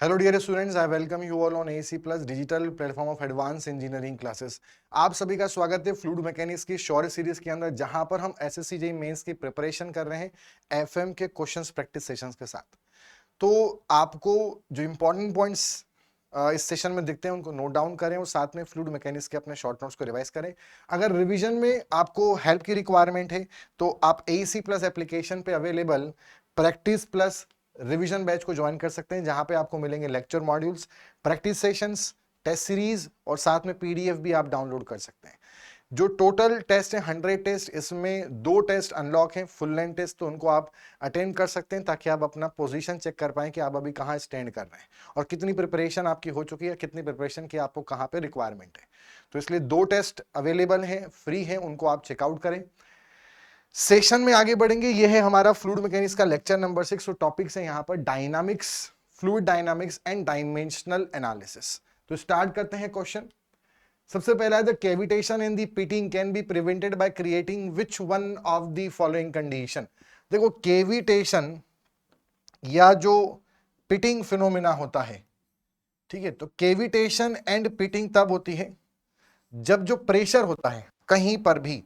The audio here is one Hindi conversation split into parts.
Hello dear students, I welcome you all on AC plus digital platform of advance engineering classes. आप सभी का स्वागत है फ्लूइड मैकेनिक्स की शॉर्ट सीरीज के अंदर, जहां पर हम एसएससी जेईई मेंस की प्रिपरेशन कर रहे हैं एफएम के क्वेश्चंस प्रैक्टिस सेशंस के साथ। तो आपको जो इंपॉर्टेंट पॉइंट्स इस सेशन में दिखते हैं उनको नोट डाउन करें और साथ में फ्लूइड मैकेनिक्स के अपने शॉर्ट नोट्स को रिवाइज करें। अगर रिवीजन में आपको हेल्प की रिक्वायरमेंट है तो आप एसी प्लस एप्लीकेशन पे available practice plus revision batch को ज्वाइन कर सकते हैं, जहां पे आपको मिलेंगे lecture modules, practice sessions, test series और साथ में पीडीएफ भी आप डाउनलोड कर सकते हैं। जो टोटल टेस्ट है 100 टेस्ट, इसमें 2 टेस्ट अनलॉक हैं फुल लेंथ टेस्ट, तो उनको आप अटेंड कर सकते हैं ताकि आप अपना पोजीशन चेक कर पाएं कि आप अभी कहां स्टैंड कर रहे हैं और कितनी प्रिपरेशन आपकी हो चुकी है, कितनी प्रिपरेशन की आपको कहां पे रिक्वायरमेंट है। तो इसलिए 2 टेस्ट अवेलेबल हैं, फ्री हैं, उनको आप चेकआउट करें। सेशन में आगे बढ़ेंगे। यह है हमारा फ्लूइड मैकेनिक्स का लेक्चर नंबर 6। तो टॉपिक्स है यहां पर dynamics, fluid dynamics and dimensional analysis. तो स्टार्ट करते हैं क्वेश्चन। सबसे पहला है the cavitation in the pitting can be prevented by creating which one of the following condition. देखो, कैविटेशन या जो पिटिंग फिनोमिना होता है, ठीक है, तो कैविटेशन एंड पिटिंग तब होती है जब जो प्रेशर होता है कहीं पर भी,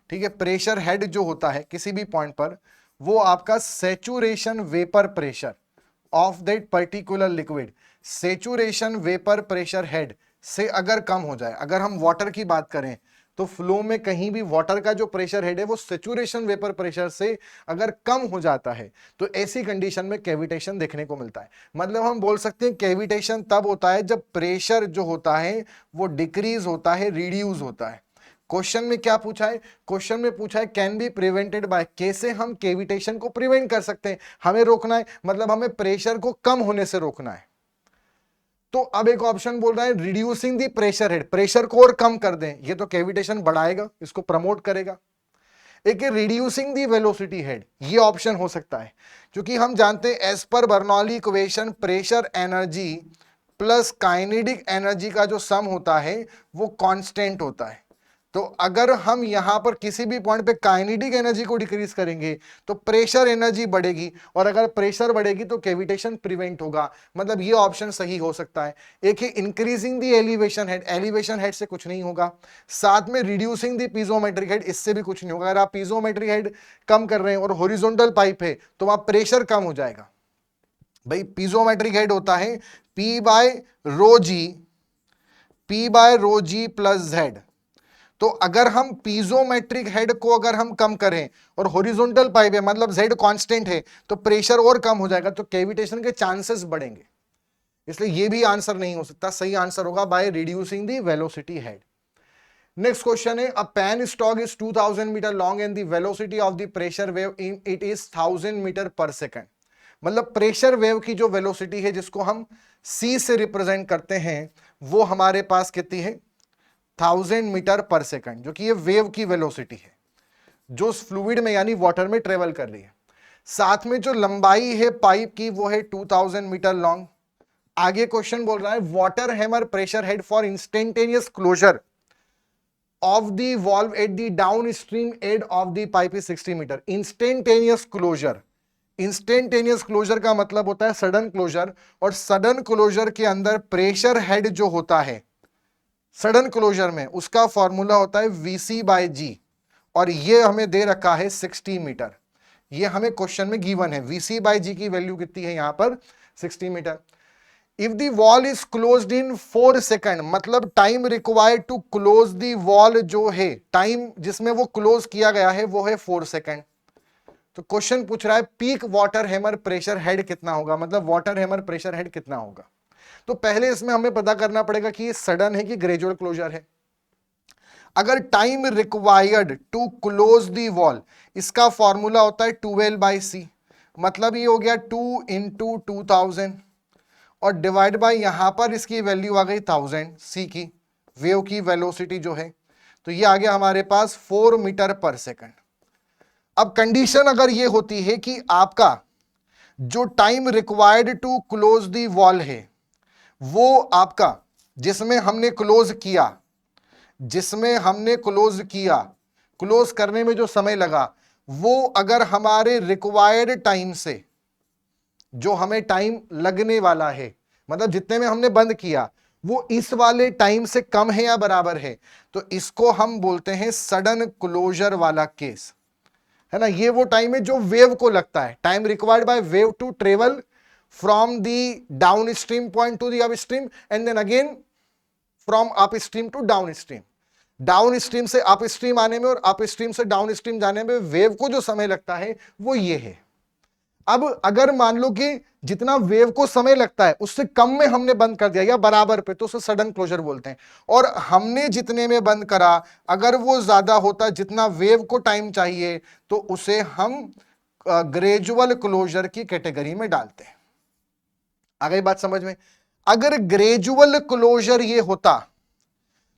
ठीक है, प्रेशर हेड जो होता है किसी भी पॉइंट पर, वो आपका saturation vapour pressure of that particular liquid, saturation vapour pressure head से अगर कम हो जाए। अगर हम वाटर की बात करें तो फ्लो में कहीं भी वाटर का जो प्रेशर हेड है वो सेचुरेशन वेपर प्रेशर से अगर कम हो जाता है तो ऐसी कंडीशन में कैविटेशन देखने को मिलता है। मतलब हम बोल सकते हैं कैविटेशन तब होता है जब प्रेशर जो होता है वो डिक्रीज होता है, रिड्यूस होता है। क्वेश्चन में क्या पूछा है? क्वेश्चन में पूछा है कैन बी प्रिवेंटेड बाय, कैसे हम कैविटेशन को प्रिवेंट कर सकते हैं। हमें रोकना है, मतलब हमें प्रेशर को कम होने से रोकना है। तो अब एक ऑप्शन बोल रहा है reducing the pressure head, pressure को और कम कर दें, ये तो कैविटेशन बढ़ाएगा, इसको प्रमोट करेगा। एक रिड्यूसिंग द वेलोसिटी हेड, ये ऑप्शन हो सकता है, क्योंकि हम जानते हैं as per Bernoulli equation pressure energy plus kinetic energy का जो सम होता है वो कांस्टेंट होता है। तो अगर हम यहां पर किसी भी पॉइंट पे काइनेटिक एनर्जी को डिक्रीज करेंगे तो प्रेशर एनर्जी बढ़ेगी, और अगर प्रेशर बढ़ेगी तो कैविटेशन प्रिवेंट होगा। मतलब ये ऑप्शन सही हो सकता है। एक है increasing the elevation head, elevation head से कुछ नहीं होगा। साथ में रिड्यूसिंग द पीजोमेट्रिक हेड, इससे भी कुछ नहीं होगा। अगर आप पीजोमेट्रिक हेड कम कर रहे हैं और हॉरिजॉन्टल पाइप है तो वहां प्रेशर कम हो जाएगा। भाई पीजोमेट्रिक हेड होता है पी बाय रो जी, पी बाय रो जी प्लस जेड। तो अगर हम पीजोमेट्रिक हेड को अगर हम कम करें और हॉरिजॉन्टल पाइप है, मतलब जेड कांस्टेंट है, तो प्रेशर और कम हो जाएगा, तो कैविटेशन के चांसेस बढ़ेंगे। इसलिए ये भी आंसर नहीं हो सकता। सही आंसर होगा by reducing the velocity head. Next question है a penstock is 2000 metre long and the velocity of the pressure wave in it is 1000 metre पर सेकंड। मतलब प्रेशर वेव की जो वेलोसिटी है जिसको हम सी से रिप्रेजेंट करते हैं वो हमारे पास कितनी है? 1000 मीटर पर सेकंड, जो कि ये वेव की वेलोसिटी है जो फ्लूइड में यानी वाटर में ट्रेवल कर रही है। साथ में जो लंबाई है पाइप की वो है 2000 मीटर लॉन्ग। आगे क्वेश्चन बोल रहा है water hammer pressure head for instantaneous closure of the valve at the down stream end of the pipe is 60 metre. Instantaneous closure, instantaneous closure का मतलब होता है सडन क्लोजर, और सडन क्लोजर के अंदर प्रेशर हेड जो होता है सडन क्लोजर में उसका फॉर्मूला होता है वीसी बाय जी, और ये हमें दे रखा है 60 मीटर। ये हमें क्वेश्चन में गिवन है। वीसी बाय जी की वैल्यू कितनी है यहां पर? 60 मीटर। If the wall is closed in 4 second, मतलब time required to close the wall जो है, टाइम जिसमें वो क्लोज किया गया है वो है 4 सेकंड। तो क्वेश्चन पूछ रहा है peak water hammer pressure head कितना होगा, मतलब वाटर हैमर प्रेशर हेड कितना होगा। तो पहले इसमें हमें पता करना पड़ेगा कि ये सडन है कि ग्रेजुअल क्लोजर है। अगर time required to close the valve, इसका फॉर्मूला होता है 12/c, मतलब ये हो गया 2 इंटू 2000 और डिवाइड बाय यहां पर इसकी वैल्यू आ गई 1000 सी की, वेव की वेलोसिटी जो है, तो ये आ गया हमारे पास 4 मीटर पर सेकंड। अब कंडीशन अगर ये होती है कि आपका जो time required to close the valve है वो आपका जिसमें हमने क्लोज किया, जिसमें हमने क्लोज किया, क्लोज करने में जो समय लगा वो अगर हमारे रिक्वायर्ड टाइम से, जो हमें टाइम लगने वाला है मतलब जितने में हमने बंद किया वो इस वाले टाइम से कम है या बराबर है, तो इसको हम बोलते हैं सडन क्लोजर वाला केस, है ना। ये वो टाइम है जो वेव को लगता है, time required by wave to travel from the down stream point to the up stream and then again from up stream to down stream. Down stream से अप स्ट्रीम आने में और अप स्ट्रीम से डाउन स्ट्रीम जाने में वेव को जो समय लगता है वो ये है। अब अगर मान लो कि जितना वेव को समय लगता है उससे कम में हमने बंद कर दिया या बराबर पे, तो उसे सडन क्लोजर बोलते हैं। और हमने जितने में बंद करा अगर वो ज्यादा होता जितना वेव को टाइम चाहिए, तो उसे हम ग्रेजुअल क्लोजर की कैटेगरी में डालते हैं। आ गई बात समझ में। अगर ग्रेजुअल क्लोजर ये होता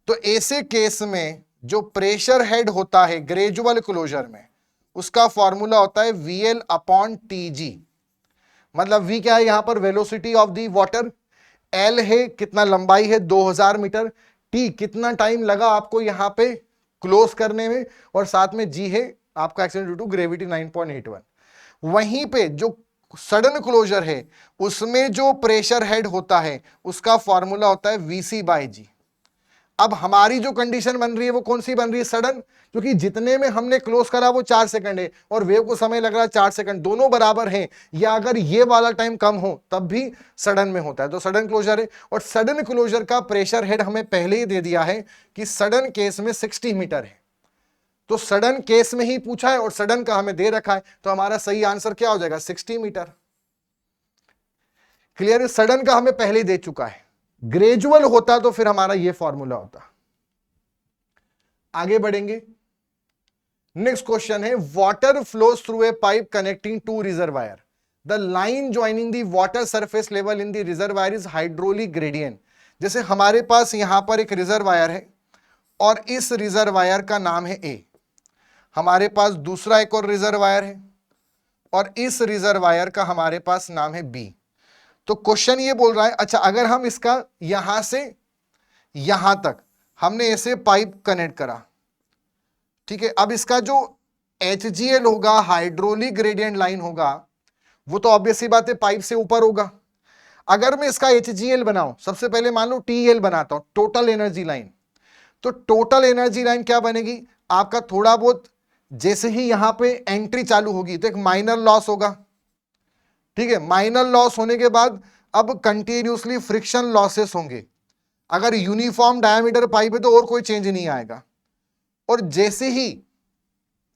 तो ऐसे केस में जो प्रेशर हेड होता है ग्रेजुअल क्लोजर में, उसका फॉर्मूला होता है VL अपॉन TG। मतलब V क्या है यहां पर, velocity of the water, L है कितना लंबाई है 2000 मीटर, T कितना टाइम लगा आपको यहां पे क्लोज करने में, और साथ में G है आपका एक्सीडेंट ड्यू टू ग्रेविटी 9.81। वहीं पे जो सडन क्लोजर है उसमें जो प्रेशर हेड होता है उसका फॉर्मूला होता है VC बाय G। अब हमारी जो कंडीशन बन रही है वो कौन सी बन रही है, सडन, क्योंकि जितने में हमने क्लोज करा वो 4 सेकंड है और वेव को समय लग रहा है 4 सेकंड, दोनों बराबर हैं, या अगर ये वाला टाइम कम हो तब भी सडन में होता है, तो सडन क्लोजर है। और सडन क्लोजर का प्रेशर हेड हमें पहले ही दे दिया है कि सडन केस में 60 मीटर है, तो सडन केस में ही पूछा है और सडन का हमें दे रखा है, तो हमारा सही आंसर क्या हो जाएगा, 60 मीटर। क्लियर है, सडन का हमें पहले ही दे चुका है। ग्रेजुअल होता तो फिर हमारा ये फॉर्मूला होता। आगे बढ़ेंगे, नेक्स्ट क्वेश्चन है, water flows through a pipe connecting to reservoir, the line joining the water surface level in the reservoir is hydraulic gradient. जैसे हमारे पास यहां पर एक रिजर्वायर है और इस रिजर्वायर का नाम है A, हमारे पास दूसरा एक और रिजर्वायर है और इस रिजर्वायर का हमारे पास नाम है B। तो क्वेश्चन ये बोल रहा है, अच्छा अगर हम इसका यहां से यहां तक हमने ऐसे पाइप कनेक्ट करा, ठीक है, अब इसका जो HGL होगा, हाइड्रोलिक ग्रेडियंट लाइन होगा, वो तो ऑब्वियस सी बात है पाइप से ऊपर होगा। अगर मैं इसका HGL बनाऊं, सबसे पहले मान लो TL बनाता हूं, टोटल एनर्जी लाइन, तो टोटल एनर्जी लाइन क्या बनेगी आपका, थोड़ा बहुत जैसे ही यहां पे एंट्री चालू होगी तो एक माइनर लॉस होगा, ठीक है, माइनर लॉस होने के बाद अब कंटिन्यूसली फ्रिक्शन लॉसेस होंगे। अगर यूनिफॉर्म डायमीटर पाइप है तो और कोई चेंज नहीं आएगा, और जैसे ही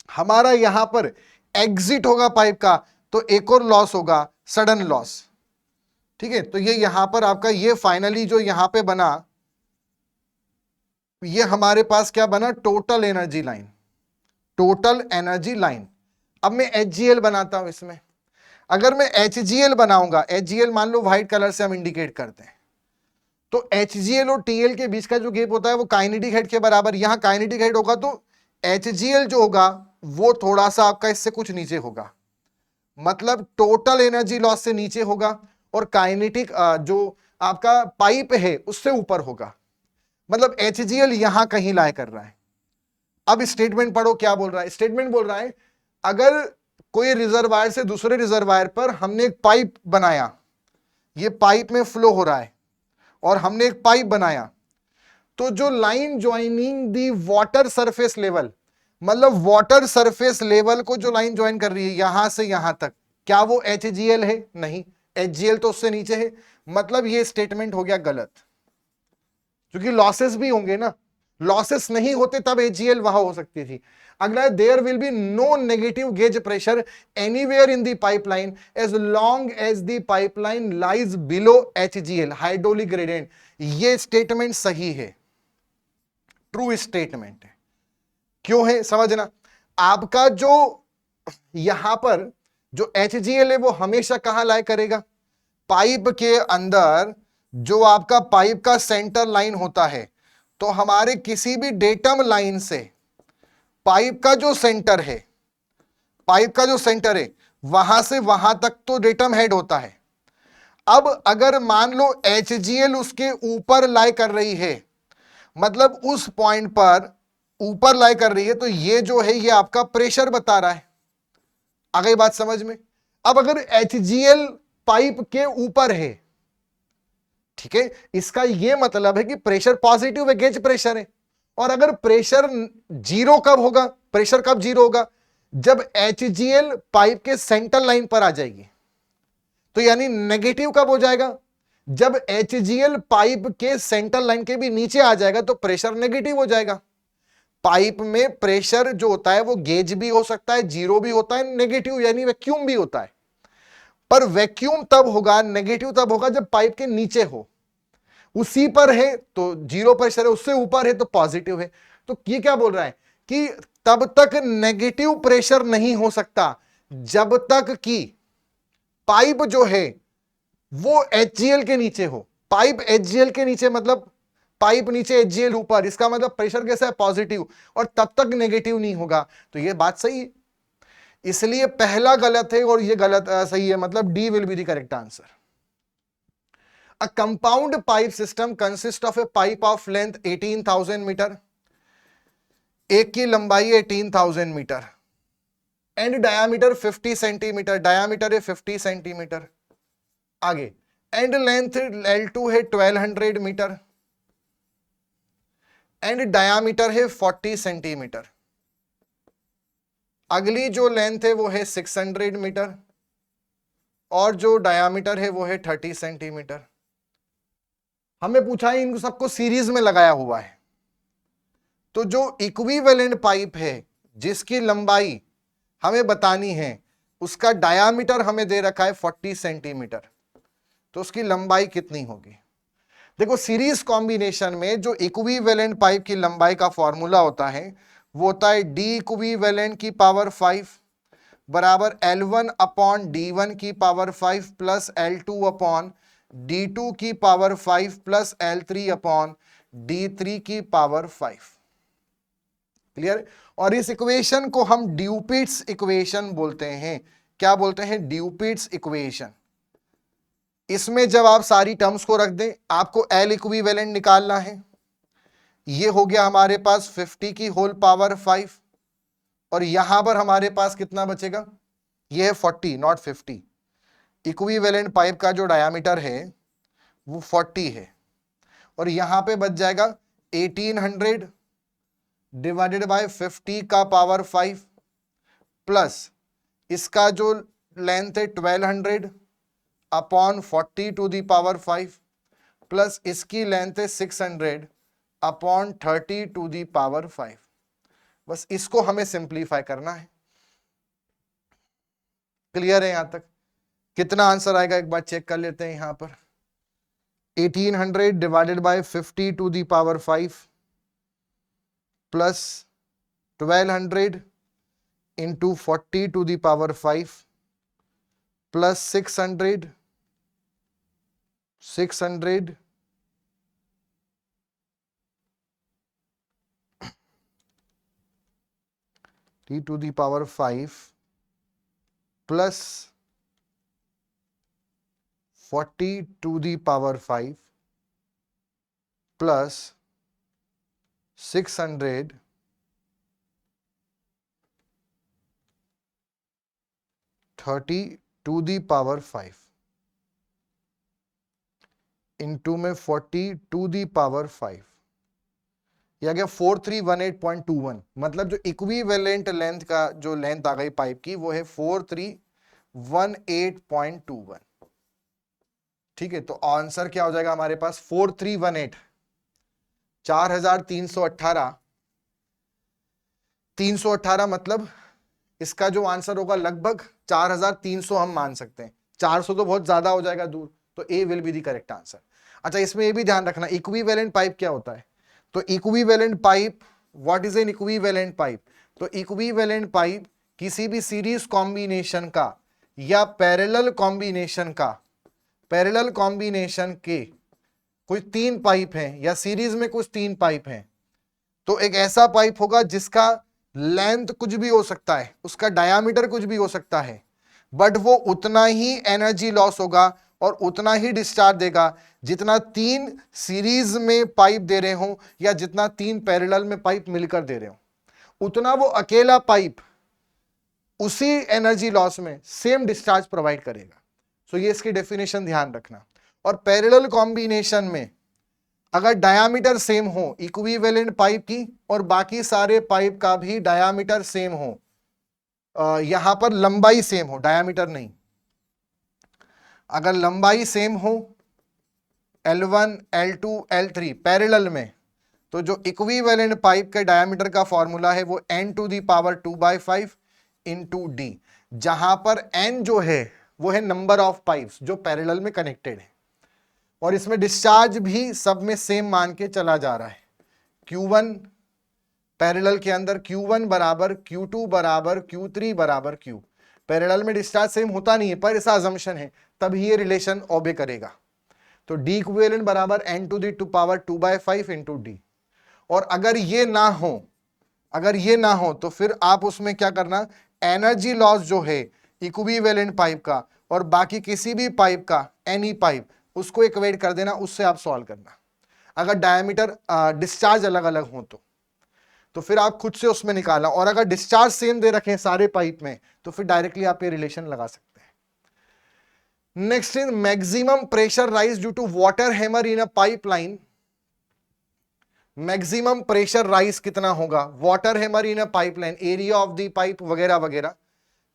हमारा यहां पर एग्जिट होगा पाइप का तो एक और लॉस होगा, सडन लॉस, ठीक है। तो ये यहां पर आपका ये फाइनली जो यहां पे बना, ये हमारे पास क्या बना, total energy line, total energy line. अब मैं HGL बनाता हूं इसमें, अगर मैं HGL बनाऊंगा, HGL मान लो व्हाइट कलर से हम इंडिकेट करते हैं, तो HGL और TL के बीच का जो गैप होता है वो काइनेटिक हेड के बराबर, यहां काइनेटिक हेड होगा तो HGL जो होगा वो थोड़ा सा आपका इससे कुछ नीचे होगा, मतलब टोटल एनर्जी लॉस से नीचे होगा, और काइनेटिक जो आपका पाइप है उससे ऊपर होगा, मतलब HGL यहां कहीं लाए कर रहा है। अब स्टेटमेंट पढ़ो क्या बोल रहा है, स्टेटमेंट बोल रहा है अगर कोई रिजर्वायर से दूसरे रिजर्वायर पर हमने एक पाइप बनाया, ये पाइप में फ्लो हो रहा है और हमने एक पाइप बनाया, तो जो line joining the water surface level, मतलब वाटर सरफेस लेवल को जो लाइन ज्वाइन कर रही है यहां से यहां तक, क्या वो HGL है, नहीं, HGL तो उससे नीचे है, मतलब ये स्टेटमेंट हो गया गलत, क्योंकि लॉसेस भी होंगे ना, लॉसेस नहीं होते तब HGL वहां हो सकती थी। अगला, there will be no negative gauge pressure anywhere in the pipeline as long as the pipeline lies below HGL hydraulic gradient. ये स्टेटमेंट सही है, ट्रू स्टेटमेंट है। क्यों है समझना, आपका जो यहां पर जो HGL है वो हमेशा कहां लाए करेगा, पाइप के अंदर, जो आपका पाइप का सेंटर लाइन होता है, तो हमारे किसी भी डेटम लाइन से पाइप का जो सेंटर है, पाइप का जो सेंटर है वहां से वहां तक तो डेटम हेड होता है। अब अगर मान लो HGL उसके ऊपर लाई कर रही है, मतलब उस पॉइंट पर ऊपर लाई कर रही है, तो ये जो है ये आपका प्रेशर बता रहा है। आ गई बात समझ में। अब अगर HGL पाइप के ऊपर है, ठीक है, इसका ये मतलब है कि प्रेशर पॉजिटिव है, गेज प्रेशर है। और अगर प्रेशर जीरो कब होगा, प्रेशर कब जीरो होगा, जब HGL पाइप के सेंटर लाइन पर आ जाएगी। तो यानी नेगेटिव कब हो जाएगा, जब HGL पाइप के सेंटर लाइन के भी नीचे आ जाएगा तो प्रेशर नेगेटिव हो जाएगा। पाइप में प्रेशर जो होता है वो गेज भी हो सकता है, जीरो भी होता है, नेगेटिव यानी वैक्यूम भी होता है। पर वैक्यूम तब होगा, नेगेटिव तब होगा जब पाइप के नीचे हो। उसी पर है तो जीरो प्रेशर है, उससे ऊपर है तो पॉजिटिव है। तो ये क्या बोल रहा है कि तब तक नेगेटिव प्रेशर नहीं हो सकता जब तक कि पाइप जो है वो HGL के नीचे हो। पाइप HGL के नीचे मतलब पाइप नीचे HGL ऊपर, इसका मतलब प्रेशर कैसा है, पॉजिटिव, और तब तक नेगेटिव नहीं होगा। तो ये बात सही है, इसलिए पहला गलत है और ये गलत सही है, मतलब D will be the correct answer. A compound pipe system consists of a pipe of length 18,000 metre, एक की लंबाई 18,000 metre, and diameter 50 centimetre, diameter है 50 सेंटीमीटर। आगे एंड लेंथ L2 है 1200 मीटर, एंड डायामीटर है 40 सेंटीमीटर। अगली जो लेंथ है वो है 600 मीटर, और जो डायामीटर है वो है 30 सेंटीमीटर। हमें पूछा है इन सबको सीरीज में लगाया हुआ है। तो जो इक्विवेलेंट पाइप है जिसकी लंबाई हमें बतानी है, उसका डायामीटर हमें दे रखा है 40 सेंटीमीटर, तो उसकी लंबाई कितनी होगी। देखो सीरीज कॉम्बिनेशन में जो इक्विवेलेंट पाइप की लंबाई का फॉर्मूला होता है वो होता है डी इक्विवेलेंट की पावर 5 बराबर L1 अपॉन D1 की power 5 plus L2 upon D2 की power 5 plus L3 upon D3 की पावर 5। क्लियर। और इस इक्वेशन को हम ड्यूपिट्स इक्वेशन बोलते हैं। क्या बोलते हैं, ड्यूपिट्स इक्वेशन। इसमें जब आप सारी टर्म्स को रख दें, आपको L इक्विवेलेंट निकालना है। ये हो गया हमारे पास 50 की होल पावर 5, और यहां पर हमारे पास कितना बचेगा, ये है 40 नॉट 50। इक्विवेलेंट पाइप का जो डायामीटर है वो 40 है, और यहां पे बच जाएगा 1800 डिवाइडेड बाय 50 का पावर 5 प्लस इसका जो लेंथ है 1200 upon 40 to the power 5 plus इसकी लेंथ है 600 अपॉन 30 टू दी पावर 5। बस इसको हमें सिंप्लीफाई करना है। क्लियर है यहां तक। कितना आंसर आएगा एक बार चेक कर लेते हैं। यहां पर 1800 divided by 50 to the power 5 plus 1200 into 40 to the power 5 plus 600 t to the power 5 plus 40 to the power 5 plus 600 30 to the power 5 into में 40 टू दी पावर 5, यह आ गया 4318.21। मतलब जो इक्विवेलेंट लेंथ का जो लेंथ आ गई पाइप की वो है 4318.21। ठीक है, तो आंसर क्या हो जाएगा हमारे पास 4318, 4318, 318 मतलब इसका जो आंसर होगा लगभग 4300 हम मान सकते हैं। 400 तो बहुत ज्यादा हो जाएगा दूर, तो A will be the correct answer. अच्छा, इसमें ये भी ध्यान रखना इक्विवेलेंट पाइप क्या होता है। तो equivalent pipe, what is an equivalent pipe. तो इक्विवेलेंट पाइप किसी भी सीरीज कॉम्बिनेशन का या पैरेलल कॉम्बिनेशन का, पैरेलल कॉम्बिनेशन के कुछ 3 पाइप हैं या सीरीज में कुछ 3 पाइप हैं, तो एक ऐसा पाइप होगा जिसका लेंथ कुछ भी हो सकता है, उसका डायामीटर कुछ भी हो सकता है, बट वो उतना ही एनर्जी लॉस होगा और उतना ही डिस्चार्ज देगा जितना 3 सीरीज में पाइप दे रहे हो या जितना 3 पैरेलल में पाइप मिलकर दे रहे हो, उतना वो अकेला पाइप उसी एनर्जी लॉस में सेम डिस्चार्ज प्रोवाइड करेगा। सो ये इसकी डेफिनेशन ध्यान रखना। और पैरेलल कॉम्बिनेशन में अगर डायामीटर सेम हो इक्विवेलेंट पाइप की और बाकी सारे पाइप का भी डायामीटर सेम हो, यहां पर लंबाई सेम हो, डायामीटर नहीं, अगर लंबाई सेम हो L1, L2, L3 पैरेलल में, तो जो इक्विवेलेंट पाइप के डायमीटर का फॉर्मूला है वो n⁵ इंटू डी, जहां पर n जो है वो है नंबर ऑफ पाइप्स जो पैरेलल में कनेक्टेड है, और इसमें डिस्चार्ज भी सब में सेम मान के चला जा रहा है। Q1 पैरेलल के अंदर Q1 बराबर Q2 बराबर Q3 बराबर Q, पैरेलल में डिस्चार्ज सेम होता नहीं है पर ऐसा अजम्पशन है, तभी ये रिलेशन ओबे करेगा। तो डी इक्विवेलेंट बराबर n⁵ इंटू डी। और अगर ये ना हो तो फिर आप उसमें क्या करना, एनर्जी लॉस जो है इक्विवेलेंट पाइप का और बाकी किसी भी पाइप का, एनी पाइप, उसको इक्वेट कर देना, उससे आप सॉल्व करना। अगर डायमीटर डिस्चार्ज अलग अलग हो तो फिर आप खुद से उसमें निकालना, और अगर डिस्चार्ज सेम दे रखें सारे पाइप में तो फिर डायरेक्टली आप ये रिलेशन लगा सकते हैं। Next is maximum pressure rise due to water hammer in a pipeline. Maximum pressure rise कितना होगा water hammer in a pipeline, area of the pipe वगैरह वगैरह,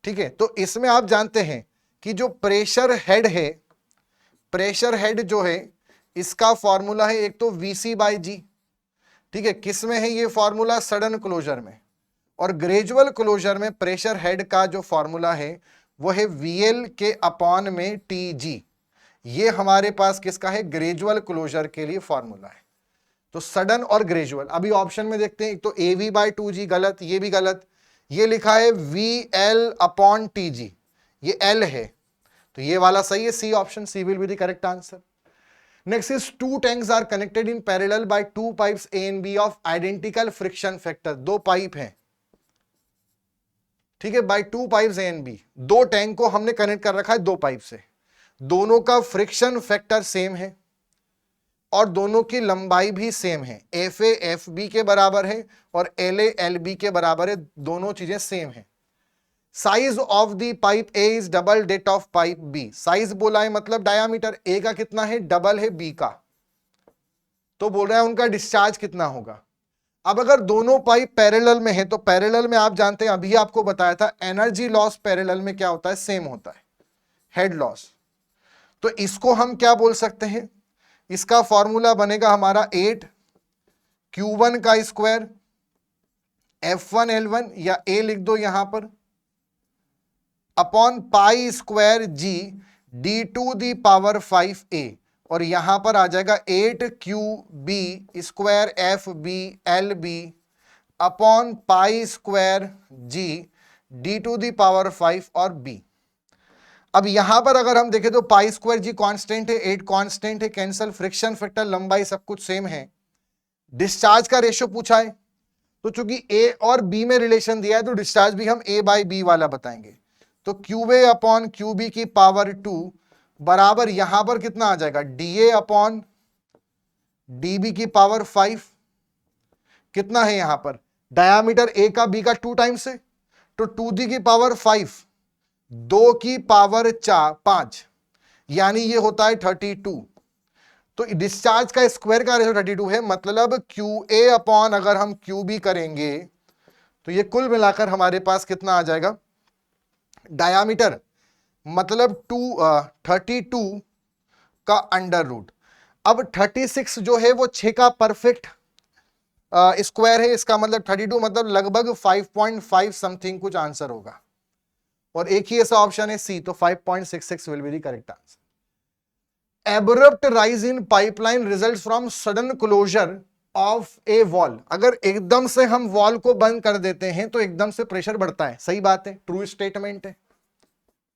ठीक है। तो इसमें आप जानते हैं कि जो प्रेशर हेड है, प्रेशर हेड जो है इसका फॉर्मूला है एक तो VC/G, ठीक है। किस में है ये फॉर्मूला, सडन क्लोजर में, और ग्रेजुअल क्लोजर में प्रेशर हेड का जो फॉर्मूला है वो है VL के अपॉन में TG। ये हमारे पास किसका है, ग्रेजुअल क्लोजर के लिए फॉर्मूला है। तो सडन और ग्रेजुअल, अभी ऑप्शन में देखते हैं, एक तो AV/2G गलत, ये भी गलत, ये लिखा है VL अपॉन TG, ये L है, तो ये वाला सही है, C option, C will be the correct answer. Next is two tanks are connected in parallel by two pipes A and B of identical friction factor. दो पाइप हैं, ठीक है, by two pipes A and B, दो टैंक को हमने कनेक्ट कर रखा है दो पाइप से, दोनों का फ्रिक्शन फैक्टर सेम है और दोनों की लंबाई भी सेम है, FA FB के बराबर है और LA LB के बराबर है, दोनों चीजें सेम है। Size of the pipe A is double that of pipe B, size बोला है मतलब डायामीटर, A का कितना है, डबल है B का, तो बोल रहा है उनका डिस्चार्ज कितना होगा। अब अगर दोनों पाइप पैरेलल में है तो पैरेलल में आप जानते हैं, अभी आपको बताया था, एनर्जी लॉस पैरेलल में क्या होता है, सेम होता है, हेड लॉस। तो इसको हम क्या बोल सकते हैं, इसका फॉर्मूला बनेगा हमारा 8 Q1 का स्क्वायर F1 L1, या A लिख दो यहां पर, upon pi square G d⁵ और यहां पर आ जाएगा 8QB square FB LB upon pi square G d⁵ और B। अब यहां पर अगर हम देखें तो पाई स्क्वायर G कांस्टेंट है, 8 कांस्टेंट है, कैंसल, फ्रिक्शन फैक्टर, लंबाई सब कुछ सेम है, डिस्चार्ज का रेशियो पूछा है, तो चूंकि A और B में रिलेशन दिया है तो डिस्चार्ज भी हम A/B वाला बताएंगे। तो QA अपॉन QB की पावर 2 बराबर यहां पर कितना आ जाएगा, DA अपॉन DB की पावर 5, कितना है यहां पर, डायामीटर A का B का 2 टाइम्स है, तो 2D की पावर 5, 2 की पावर 5, यानी ये होता है 32। तो डिस्चार्ज का स्क्वायर का रेशो 32 है, मतलब QA अपॉन अगर हम QB करेंगे तो ये कुल मिलाकर हमारे पास कितना आ जाएगा, डायामीटर मतलब 32 का अंडर रूट। अब 36 जो है वो 6 का परफेक्ट स्क्वायर है, इसका मतलब 32 मतलब लगभग 5.5 समथिंग कुछ आंसर होगा, और एक ही ऐसा ऑप्शन है C, तो 5.66 will be the correct answer. Abrupt rise in pipeline results from sudden closure of a valve. अगर एकदम से हम वॉल को बंद कर देते हैं तो एकदम से प्रेशर बढ़ता है, सही बात है, ट्रू स्टेटमेंट है,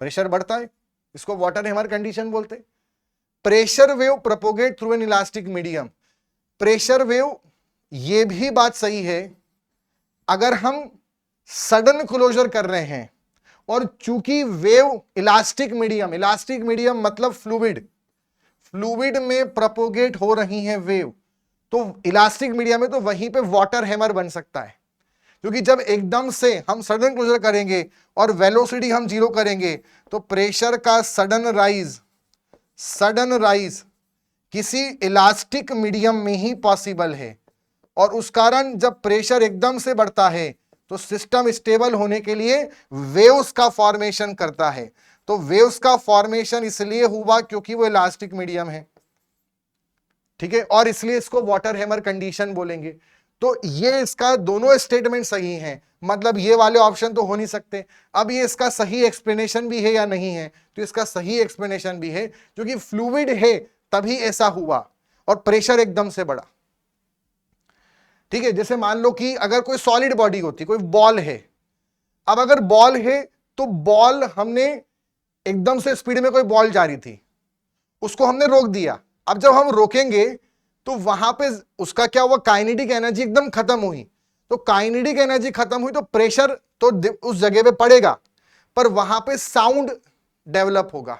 प्रेशर बढ़ता है, इसको वाटर हैमर कंडीशन बोलते हैं। Pressure wave propagate through an elastic medium, pressure wave, ये भी बात सही है, अगर हम सडन क्लोजर कर रहे हैं और चूंकि वेव इलास्टिक मीडियम मतलब फ्लूइड में प्रोपोगेट हो रही है वेव, तो इलास्टिक मीडियम में तो वहीं पे वाटर हैमर बन सकता है, क्योंकि जब एकदम से हम सडन क्लोजर करेंगे और वेलोसिटी हम जीरो करेंगे तो प्रेशर का सडन राइज सडन राइज किसी इलास्टिक मीडियम में ही पॉसिबल है, और उस कारण जब प्रेशर एकदम से बढ़ता है तो सिस्टम स्टेबल होने के लिए वेव्स का फॉर्मेशन करता है। तो वेव्स का फॉर्मेशन इसलिए हुआ क्योंकि वो इलास्टिक मीडियम है, ठीक है, और इसलिए इसको वाटर हैमर कंडीशन बोलेंगे। तो ये इसका दोनों स्टेटमेंट सही हैं, मतलब ये वाले ऑप्शन तो हो नहीं सकते। अब ये इसका सही एक्सप्लेनेशन भी है या नहीं है, तो इसका सही एक्सप्लेनेशन भी है, क्योंकि फ्लूइड है तभी ऐसा हुआ और प्रेशर एकदम से बढ़ा, ठीक है। जैसे मान लो कि अगर कोई सॉलिड बॉडी होती, कोई बॉल है, अब अगर बॉल है तो बॉल हमने एकदम से स्पीड में कोई बॉल जा रही थी, उसको हमने रोक दिया। अब जब हम रोकेंगे तो वहां पे उसका क्या हुआ, काइनेटिक एनर्जी एकदम खत्म हुई। तो काइनेटिक एनर्जी खत्म हुई तो प्रेशर तो उस जगह पे पड़ेगा, पर वहां पे साउंड डेवलप होगा,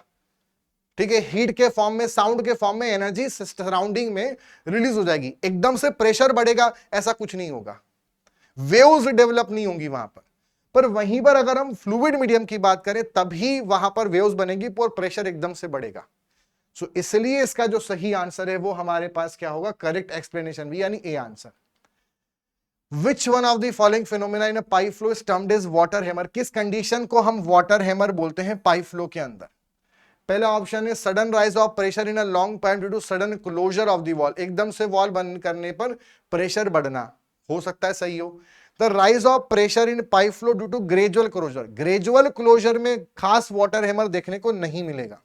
ठीक है। हीट के फॉर्म में, साउंड के फॉर्म में एनर्जी सराउंडिंग में रिलीज हो जाएगी। एकदम से प्रेशर बढ़ेगा ऐसा कुछ नहीं होगा, वेव्स डेवलप नहीं होंगी वहां पर वहीं पर अगर हम फ्लूइड मीडियम की बात करें तभी वहां पर वेव्स बनेगी और प्रेशर एकदम से बढ़ेगा। सो इसलिए इसका जो सही आंसर है वो हमारे पास क्या होगा, करेक्ट एक्सप्लेनेशन भी, यानी A answer. Which one of the following phenomena in a pipe flow is termed as water hammer? किस कंडीशन को हम वाटर हैमर बोलते हैं पाइप फ्लो के अंदर? पहला ऑप्शन है sudden rise of pressure in a long pipe due to sudden closure of the valve, एकदम से वॉल बंद करने पर प्रेशर बढ़ना, हो सकता है सही हो। The rise of pressure in pipe flow due to gradual closure, gradual closure में खास वाटर हैमर देखने को नहीं मिलेगा।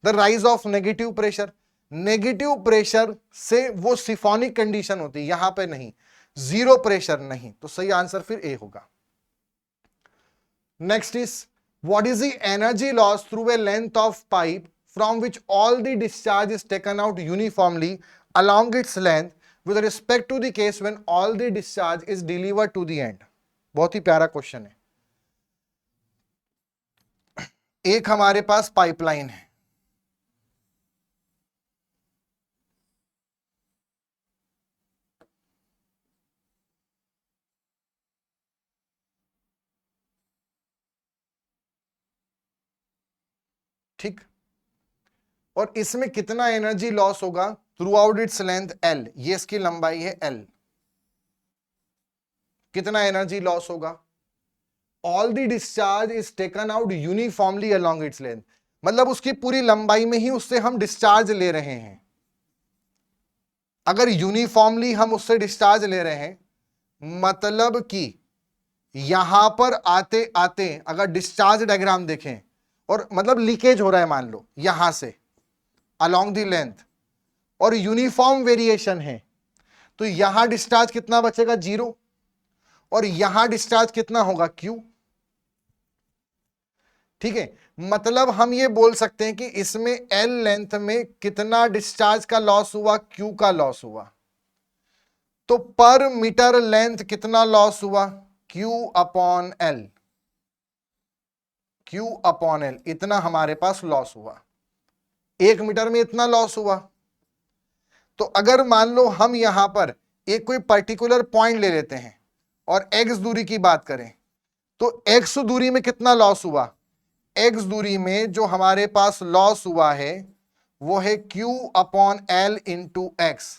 The rise of negative pressure, negative pressure से वो सिफोनिक कंडीशन होती है, यहां पे नहीं, जीरो प्रेशर नहीं, तो सही आंसर फिर ए होगा। Next is what is the energy loss through a length of pipe from which all the discharge is taken out uniformly along its length with respect to the case when all the discharge is delivered to the end? बहुत ही प्यारा क्वेश्चन है। एक हमारे पास पाइपलाइन है, ठीक, और इसमें कितना एनर्जी लॉस होगा through out its length L, ये इसकी लंबाई है एल, कितना एनर्जी लॉस होगा? All the discharge is taken out uniformly along its length, मतलब उसकी पूरी लंबाई में ही उससे हम डिस्चार्ज ले रहे हैं। अगर यूनिफॉर्मली हम उससे डिस्चार्ज ले रहे हैं, मतलब कि यहां पर आते आते अगर डिस्चार्ज डायग्राम देखें और मतलब लीकेज हो रहा है मान लो यहां से अलोंग द लेंथ, और यूनिफॉर्म वेरिएशन है, तो यहां डिस्चार्ज कितना बचेगा, जीरो, और यहां डिस्चार्ज कितना होगा, क्यू, ठीक है। मतलब हम ये बोल सकते हैं कि इसमें एल लेंथ में कितना डिस्चार्ज का लॉस हुआ, क्यू का लॉस हुआ। तो पर मीटर लेंथ कितना लॉस हुआ, Q upon L, Q upon L, इतना हमारे पास लॉस हुआ। एक मीटर में इतना लॉस हुआ। तो अगर मान लो हम यहां पर एक कोई पर्टिकुलर पॉइंट ले लेते हैं और एक्स दूरी की बात करें, तो एक्स दूरी में कितना लॉस हुआ, एक्स दूरी में जो हमारे पास लॉस हुआ है वो है Q upon L into x,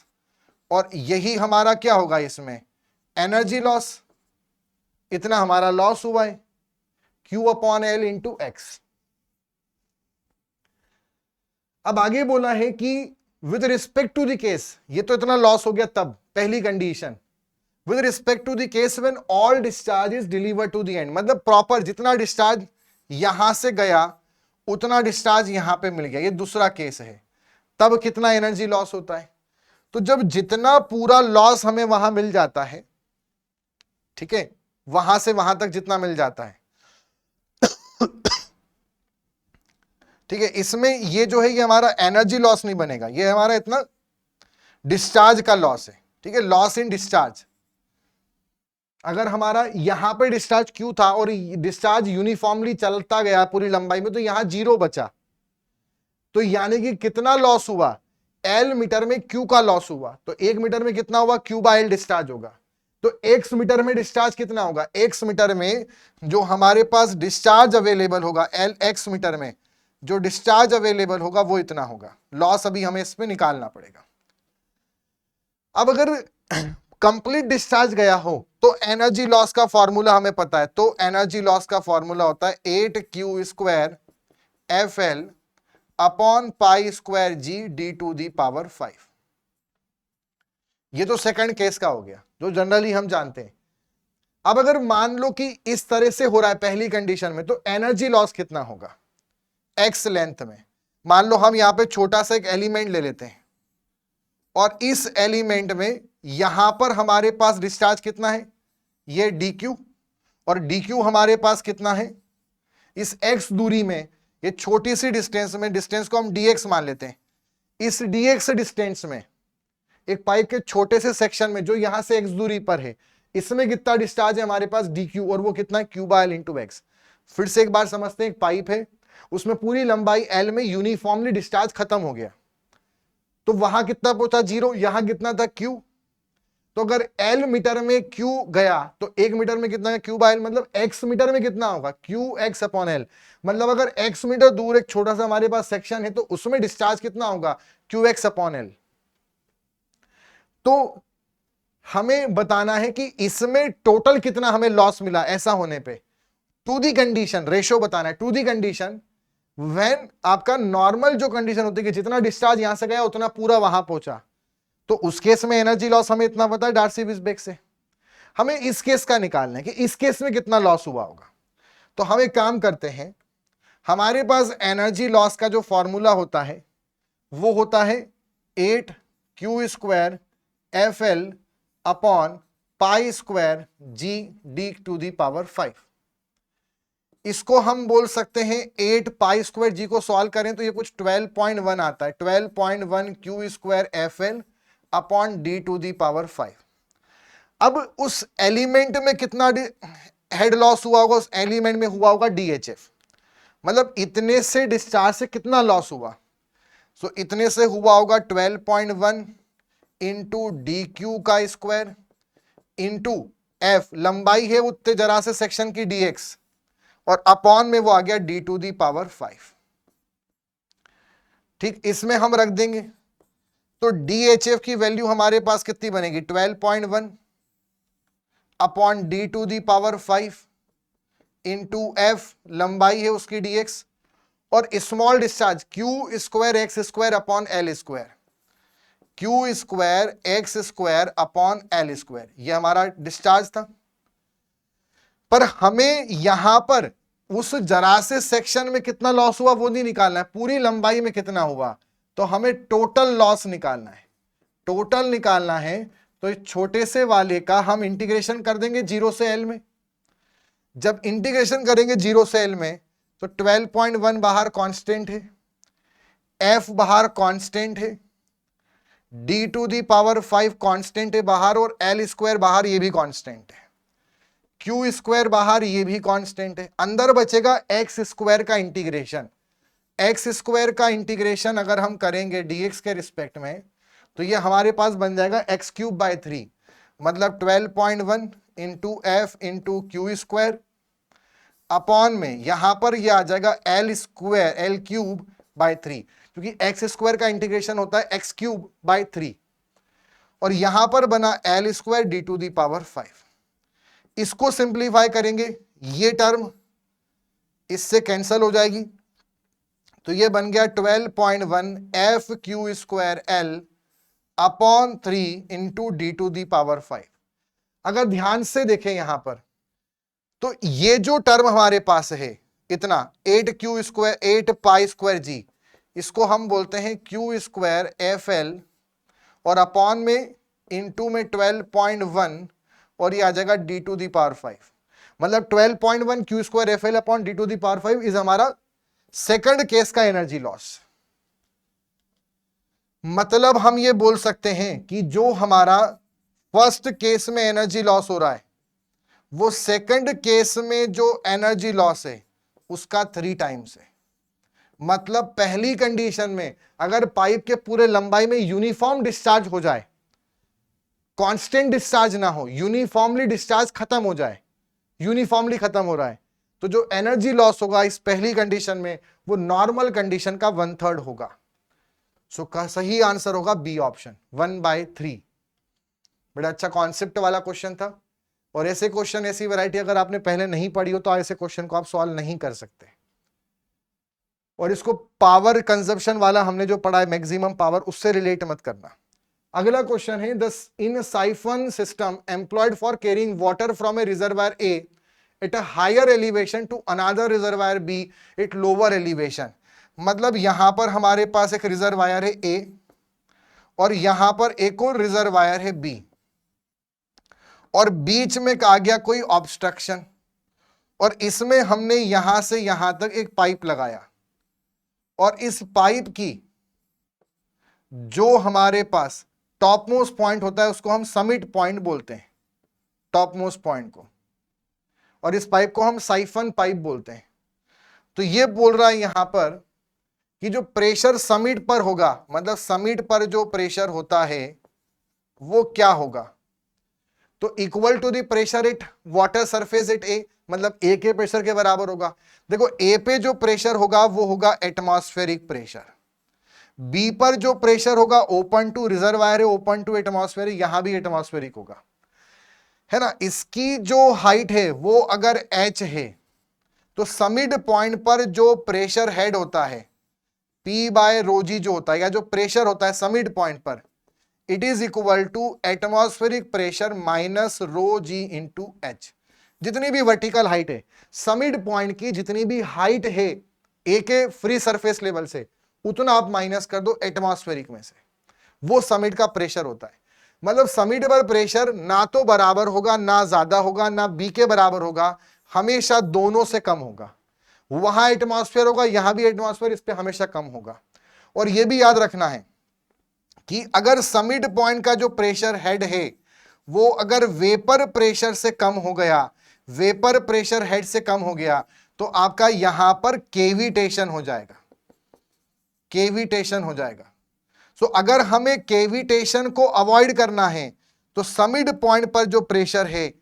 और यही हमारा क्या होगा इसमें, एनर्जी लॉस, इतना हमारा लॉस हुआ है Q upon L into X. अब आगे बोला है कि with respect to the case, ये तो इतना लॉस हो गया तब, पहली condition, with respect to the case when all discharge is delivered to the end, मतलब प्रॉपर जितना डिस्चार्ज यहां से गया उतना डिस्चार्ज यहां पे मिल गया, ये दूसरा केस है, तब कितना एनर्जी लॉस होता है। तो जब जितना पूरा लॉस हमें वहां मिल जाता है, ठीक है, वहां से वहां तक जितना मिल जाता है, ठीक है, इसमें ये जो है ये हमारा एनर्जी लॉस नहीं बनेगा, ये हमारा इतना डिस्चार्ज का लॉस है, ठीक है, लॉस इन डिस्चार्ज। अगर हमारा यहां पे डिस्चार्ज क्यू था और डिस्चार्ज यूनिफॉर्मली चलता गया पूरी लंबाई में, तो यहां जीरो बचा, तो यानी कि कितना लॉस हुआ, एल मीटर में क्यू का लॉस हुआ, तो एक मीटर में कितना हुआ, क्यू बाय एल डिस्चार्ज होगा। तो एक्स मीटर में डिस्चार्ज कितना होगा, एक्स मीटर में जो हमारे पास डिस्चार्ज अवेलेबल होगा एल एक्स मीटर में, जो डिस्चार्ज अवेलेबल होगा वो इतना होगा, लॉस अभी हमें इसमें निकालना पड़ेगा। अब अगर कंप्लीट डिस्चार्ज गया हो तो एनर्जी लॉस का फॉर्मूला हमें पता है, तो एनर्जी लॉस का फॉर्मूला होता है 8q² FL upon pi square g d to the power 5। ये तो सेकंड केस का हो गया जो जनरली हम जानते हैं। अब अगर मान लो कि इस तरह से हो रहा है पहली कंडीशन में, तो एनर्जी लॉस कितना होगा x लेंथ में। मान लो हम यहां पे छोटा सा एक एलिमेंट ले लेते हैं और इस एलिमेंट में यहां पर हमारे पास डिस्चार्ज कितना है, ये dq, और dq हमारे पास कितना है इस x दूरी में, ये छोटी सी डिस्टेंस में, डिस्टेंस को हम dx मान लेते हैं। इस dx डिस्टेंस में एक पाइप के छोटे से सेक्शन में जो यहां से x दूरी पर है, इसमें कितना डिस्चार्ज है हमारे पास dq, और वो कितना है q/l इंटू x। फिर से एक बार समझते हैं, एक पाइप है उसमें पूरी लंबाई l में यूनिफॉर्मली डिस्चार्ज खत्म हो गया, तो वहां कितना पहुंचा 0, यहां कितना था q। तो अगर l मीटर में q गया तो 1 मीटर में कितना है q/l, मतलब x मीटर में कितना होगा qx/l। मतलब अगर x मीटर दूर एक छोटा सा हमारे पास सेक्शन है तो उसमें डिस्चार्ज कितना होगा qx/l। तो हमें बताना है कि इसमें टोटल कितना हमें लॉस मिला ऐसा होने पे, टू दी कंडीशन रेशो बताना है, टू दी कंडीशन व्हेन आपका नॉर्मल जो कंडीशन होती है कि जितना डिस्चार्ज यहां से गया उतना पूरा वहां पहुंचा, तो उस केस में एनर्जी लॉस हमें इतना पता है डार्सी-वेईसबैक से। हमें इस केस का निकालना है कि इस केस में कितना लॉस हुआ होगा। तो हम एक काम करते हैं, हमारे पास एनर्जी लॉस का जो फॉर्मूला होता है वो होता है 8q² FL upon pi square g d to the power 5। इसको हम बोल सकते हैं 8 पाई स्क्वायर जी को सॉल्व करें तो ये कुछ 12.1 आता है, 12.1 q² FL upon d to the power 5। अब उस एलिमेंट में कितना हेड लॉस हुआ होगा, उस एलिमेंट में हुआ होगा DHF, मतलब इतने से डिस्चार्ज से कितना लॉस हुआ, सो इतने से हुआ होगा 12.1 इंटू DQ का स्क्वायर इंटू F, लंबाई है उतने जरा से सेक्शन की dx, और अपॉन में वो आ गया d टू दी पावर 5। ठीक, इसमें हम रख देंगे तो DHF की वैल्यू हमारे पास कितनी बनेगी 12.1 upon d to the power 5 into F, लंबाई है उसकी dx, और small discharge q² upon l², q² upon l², ये हमारा डिस्चार्ज था। पर हमें यहां पर उस जरा से सेक्शन में कितना लॉस हुआ वो नहीं निकालना है, पूरी लंबाई में कितना हुआ, तो हमें टोटल लॉस निकालना है। टोटल निकालना है तो इस छोटे से वाले का हम इंटीग्रेशन कर देंगे 0 से l में। जब इंटीग्रेशन करेंगे 0 से l में तो 12.1 बाहर कांस्टेंट है, f बाहर कांस्टेंट है, d to the power 5 constant है बाहर, और l² बाहर ये भी कांस्टेंट है, q² बाहर ये भी कांस्टेंट है। अंदर बचेगा x² का इंटीग्रेशन। x² का इंटीग्रेशन अगर हम करेंगे dx के रिस्पेक्ट में तो ये हमारे पास बन जाएगा x³ 3, मतलब 12.1 into f into q² upon में यहां पर ये आ जाएगा l³ क्योंकि x² का इंटीग्रेशन होता है x³ और यहां पर बना l² D to the power 5। इसको सिंप्लीफाई करेंगे, ये टर्म इससे कैंसल हो जाएगी, तो ये बन गया 12.1 f² l upon 3 into d to the power 5। अगर ध्यान से देखें यहां पर तो ये जो टर्म हमारे पास है इतना 8 पाई स्क्वायर जी, इसको हम बोलते हैं q² FL, और अपॉन में इंटू में 12.1 और ये आ जाएगा डी टू दी पावर 5, मतलब 12.1 q² FL upon d to the power 5 is हमारा सेकंड केस का एनर्जी लॉस। मतलब हम ये बोल सकते हैं कि जो हमारा फर्स्ट केस में एनर्जी लॉस हो रहा है वो सेकंड केस में जो एनर्जी लॉस है उसका 3 टाइम्स है। मतलब पहली कंडीशन में अगर पाइप के पूरे लंबाई में यूनिफॉर्म डिस्चार्ज हो जाए, कांस्टेंट डिस्चार्ज ना हो, यूनिफॉर्मली डिस्चार्ज खत्म हो जाए, यूनिफॉर्मली खत्म हो रहा है, तो जो एनर्जी लॉस होगा इस पहली कंडीशन में वो नॉर्मल कंडीशन का 1/3 होगा। सो सही आंसर होगा बी ऑप्शन 1/3। बड़ा अच्छा कॉन्सेप्ट वाला क्वेश्चन था, और ऐसे क्वेश्चन, ऐसी वैरायटी अगर आपने पहले नहीं पढ़ी हो तो ऐसे क्वेश्चन को आप सॉल्व नहीं कर सकते। और इसको पावर कंजप्शन वाला हमने जो पढ़ा है मैक्सिमम पावर, उससे रिलेट मत करना। अगला क्वेश्चन है, the in siphon system employed for carrying water from a reservoir A at a higher elevation to another reservoir B at lower elevation. मतलब यहां पर हमारे पास एक रिजर्वायर है ए और यहां पर एक और रिजर्वायर है बी, और बीच में आ गया कोई ऑब्स्ट्रक्शन, और इसमें हमने यहां से यहां तक एक पाइप लगाया, और इस पाइप की जो हमारे पास टॉप मोस्ट पॉइंट होता है उसको हम समिट पॉइंट बोलते हैं, टॉप मोस्ट पॉइंट को, और इस पाइप को हम साइफन पाइप बोलते हैं। तो ये बोल रहा है यहां पर कि जो प्रेशर समिट पर होगा, मतलब समिट पर जो प्रेशर होता है वो क्या होगा, तो equal to the pressure at water surface at A, मतलब ए के प्रेशर के बराबर होगा। देखो ए पे जो प्रेशर होगा वो होगा एटमॉस्फेरिक प्रेशर, बी पर जो प्रेशर होगा ओपन टू रिजर्वायर है, ओपन टू एटमॉस्फेयर, यहां भी एटमॉस्फेरिक होगा, है ना। इसकी जो हाइट है वो अगर h है तो समिड पॉइंट पर जो प्रेशर हेड होता है P/ρg जो होता है, या जो प्रेशर होता है समिड पॉइंट पर, it is equal to atmospheric pressure minus ρg into h। जितनी भी वर्टिकल हाइट है, समिड पॉइंट की जितनी भी हाइट है ए के फ्री सरफेस लेवल से, उतना आप माइनस कर दो एटमॉस्फेरिक में से, वो समिड का प्रेशर होता है। मतलब समिड पर प्रेशर ना तो बराबर होगा, ना ज्यादा होगा, ना बी के बराबर होगा, हमेशा दोनों से कम होगा। वहां एटमॉस्फेयर होगा, यहां भी एटमॉस्फेयर, इस पे हमेशा कम होगा। और यह भी याद रखना है कि अगर समिड पॉइंट का जो प्रेशर हेड है वो अगर वेपर प्रेशर से कम हो गया, वेपर प्रेशर हेड से कम हो गया, तो आपका यहां पर केविटेशन हो जाएगा, केविटेशन हो जाएगा। सो अगर हमें केविटेशन को अवॉइड करना है तो समिड पॉइंट पर जो प्रेशर है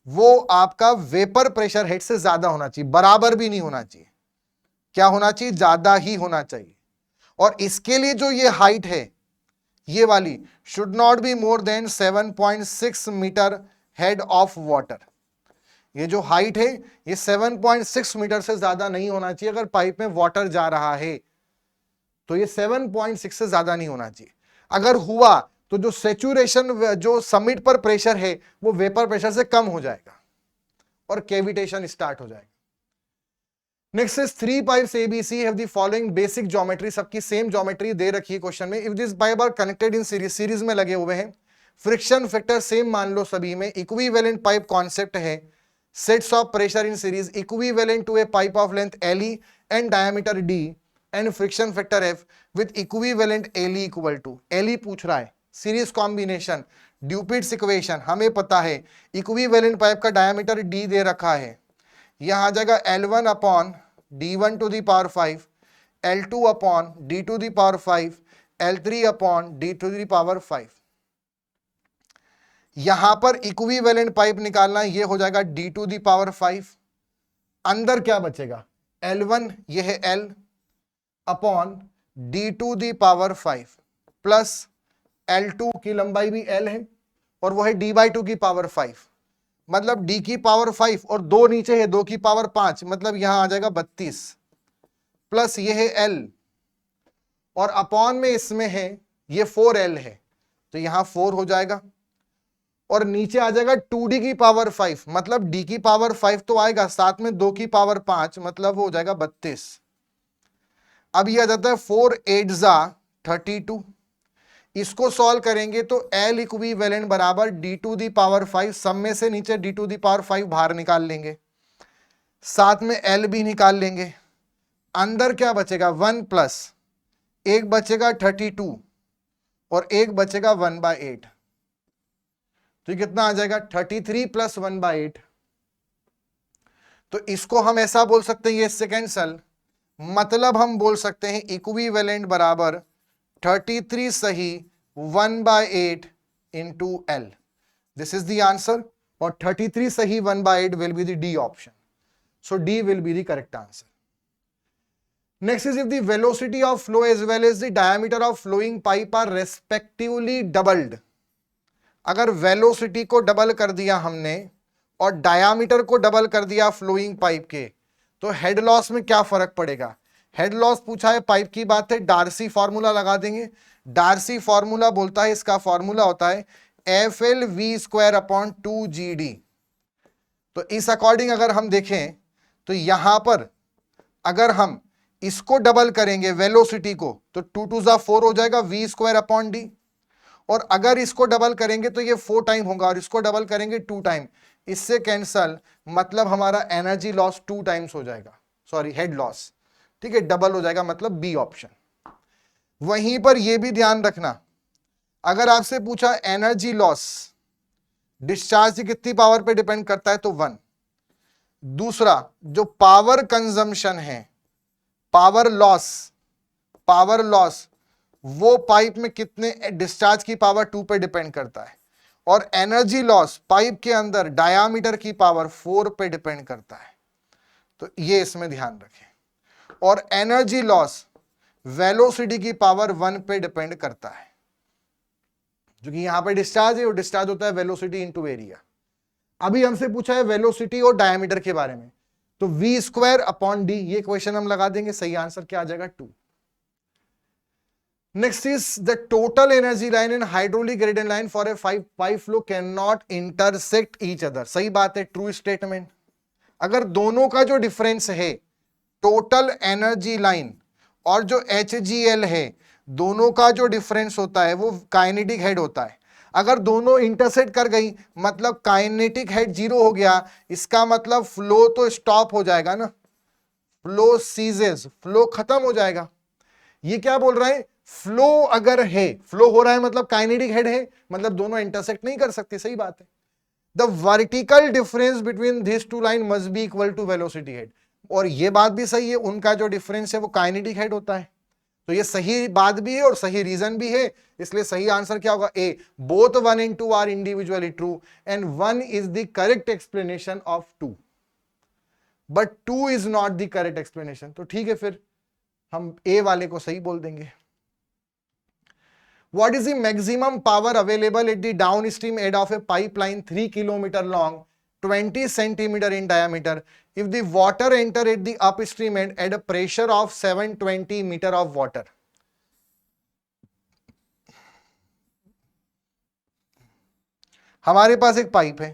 वो आपका वेपर प्रेशर हेड से ज्यादा होना चाहिए, बराबर भी नहीं होना चाहिए। क्या होना चाहिए? ज्यादा ही होना चाहिए। और इसके लिए जो ये हाइट है ये वाली should not be more than 7.6 metre head of water. ये जो हाइट है ये 7.6 मीटर से ज्यादा नहीं होना चाहिए। अगर पाइप में वाटर जा रहा है तो ये 7.6 से ज्यादा नहीं होना चाहिए। अगर हुआ तो जो सेचुरेशन, जो समिट पर प्रेशर है वो वेपर प्रेशर से कम हो जाएगा और केविटेशन स्टार्ट हो जाएगा। Next is 3 pipes ABC have the following basic geometry. सबकी सेम ज्योमेट्री दे रखी है क्वेश्चन में। If this pipe are connected in series, series में लगे हुए हैं, फ्रिक्शन फैक्टर सेम मान लो सभी में, इक्विवेलेंट पाइप कॉन्सेप्ट है, sets of pressure in series equivalent to a pipe of length LE and diameter D and friction factor F with equivalent LE equal to, LE पूछ रहा है, सीरीज कॉम्बिनेशन, ड्यूपिट्स इक्वेशन हमें पता है, इक्विवेलेंट पाइप का डायमीटर D दे रखा है, यहां आ जाएगा L1 upon D1 to the power 5, L2 upon D to the power 5, L3 upon D to the power 5। यहां पर इक्विवेलेंट पाइप निकालना, ये हो जाएगा D टू दी पावर 5। अंदर क्या बचेगा? L1 ये है L upon D to the power 5 plus L2 की लंबाई भी L है और वो है D/2 की पावर 5, मतलब D की पावर 5 और 2 नीचे है, 2 की पावर 5, मतलब यहां आ जाएगा 32 प्लस ये है L और अपॉन में इसमें है ये 4L है, तो यहां 4 हो जाएगा और नीचे आ जाएगा 2D की पावर 5, मतलब D की पावर 5 तो आएगा, साथ में 2 की पावर 5, मतलब हो जाएगा 32। अब यह आ जाता है 4 8 जा 32। इसको सॉल्व करेंगे तो L इक्विवेलेंट बराबर D टू दी पावर 5, सब में से नीचे D टू दी पावर 5 बाहर निकाल लेंगे, साथ में L भी निकाल लेंगे। अंदर क्या बचेगा? 1 प्लस एक बचेगा 32 और एक बचेगा 1/8, तो ये कितना आ जाएगा? 33 प्लस 1/8। तो इसको हम ऐसा बोल सकते हैं, ये इससे कैंसल, मतलब हम बोल सकते हैं इक्विवेलेंट बराबर 33 सही 1/8 into L। This is the answer, और 33 सही 1/8 will be the D option. So D will be the correct answer. Next is if the velocity of flow as well as the diameter of flowing pipe are respectively doubled. अगर वेलोसिटी को डबल कर दिया हमने और डायामीटर को डबल कर दिया फ्लोइंग पाइप के, तो हेड लॉस में क्या फर्क पड़ेगा? हेड लॉस पूछा है, पाइप की बात है, डार्सी फॉर्मूला लगा देंगे। डार्सी फॉर्मूला बोलता है, इसका फॉर्मूला होता है FL_V²/2GD। तो इस अकॉर्डिंग अगर हम देखें तो यहां पर अगर हम इसको डबल करेंगे वेलोसिटी को, तो 2 2 4 हो जाएगा V²/D। और अगर इसको डबल करेंगे तो ये 4 टाइम होगा, और इसको डबल करेंगे 2 टाइम, इससे कैंसल, मतलब हमारा एनर्जी लॉस 2 टाइम्स हो जाएगा, सॉरी हेड लॉस, ठीक है, डबल हो जाएगा, मतलब बी ऑप्शन। वहीं पर यह भी ध्यान रखना, अगर आपसे पूछा एनर्जी लॉस डिस्चार्ज की कितनी पावर पे डिपेंड करता है, तो 1। दूसरा जो पावर कंजम्पशन है, पावर लॉस वो पाइप में कितने डिस्चार्ज की पावर 2 पे डिपेंड करता है, और एनर्जी लॉस पाइप के अंदर डायामीटर की पावर 4 पे डिपेंड करता है। तो ये इसमें ध्यान रखें। और एनर्जी लॉस वेलोसिटी की पावर 1 पे डिपेंड करता है, जो कि यहां पे डिस्चार्ज है, वो डिस्चार्ज होता है वेलोसिटी इनटू एरिया। अभी हमसे पूछा है वेलोसिटी और डायमीटर के बारे में, तो V²/D, ये क्वेश्चन हम लगा देंगे, सही आंसर क्या आ जाएगा? 2। Next is the total energy line and hydraulic gradient line for a pipe flow cannot intersect each other. सही बात है, ट्रू स्टेटमेंट। अगर दोनों का जो डिफरेंस है, टोटल एनर्जी लाइन और जो HGL है, दोनों का जो डिफरेंस होता है वो काइनेटिक हेड होता है। अगर दोनों इंटरसेक्ट कर गई, मतलब काइनेटिक हेड 0 हो गया, इसका मतलब फ्लो तो स्टॉप हो जाएगा ना, फ्लो सीजेस, फ्लो खत्म हो जाएगा। ये क्या बोल रहा है? फ्लो अगर है, फ्लो हो रहा है मतलब काइनेटिक हेड है, मतलब दोनों इंटरसेक्ट नहीं कर सकते, सही बात है। The vertical difference between this two line must be equal to velocity head. और ये बात भी सही है, उनका जो डिफरेंस है वो काइनेटिक हेड होता है। तो ये सही बात भी है और सही रीजन भी है, इसलिए सही आंसर क्या होगा? A. Both 1 and 2 are individually true and 1 is the correct explanation of 2, but 2 is not the correct explanation. तो ठीक है, फिर हम ए वाले को सही बोल देंगे। What is the maximum power available at the downstream end of a pipeline 3 kilometer long, 20 centimeter in diameter, if the water enter at the upstream end at a pressure of 720 meter of water? हमारे पास एक पाइप है,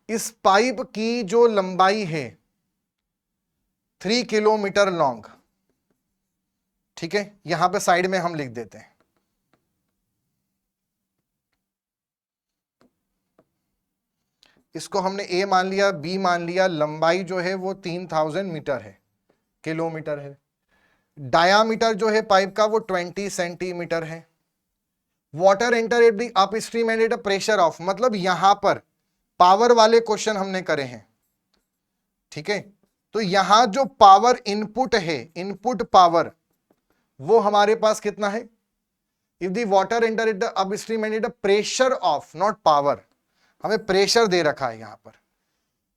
इस पाइप की जो लंबाई है 3 किलोमीटर लॉन्ग, ठीक है, यहां पे साइड में हम लिख देते हैं। इसको हमने ए मान लिया, बी मान लिया, लंबाई जो है वो 3000 मीटर है, किलोमीटर है। डायामीटर जो है पाइप का वो 20 सेंटीमीटर है। Water enter at the upstream and at a pressure of, मतलब यहां पर पावर वाले क्वेश्चन हमने करे हैं, ठीक है। तो यहां जो पावर इनपुट है, इनपुट पावर, वो हमारे पास कितना है? If the water enter at the upstream and at a pressure of, not power, हमें प्रेशर दे रखा है यहां पर,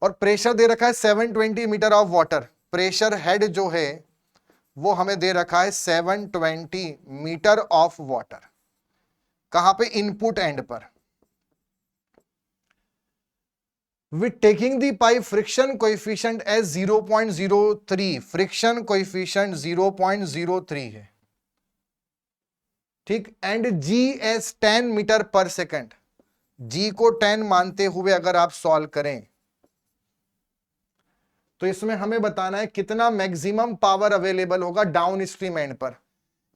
और प्रेशर दे रखा है 720 metre of water. Pressure head जो है वो हमें दे रखा है 720 मीटर ऑफ वाटर। कहां पे? इनपुट एंड पर। With taking the pipe friction coefficient as 0.03, friction coefficient 0.03 है, ठीक, and G S 10 metre per second, G को 10 मानते हुए अगर आप सॉल्व करें तो इसमें हमें बताना है कितना मैक्सिमम पावर अवेलेबल होगा डाउन स्ट्रीम एंड पर।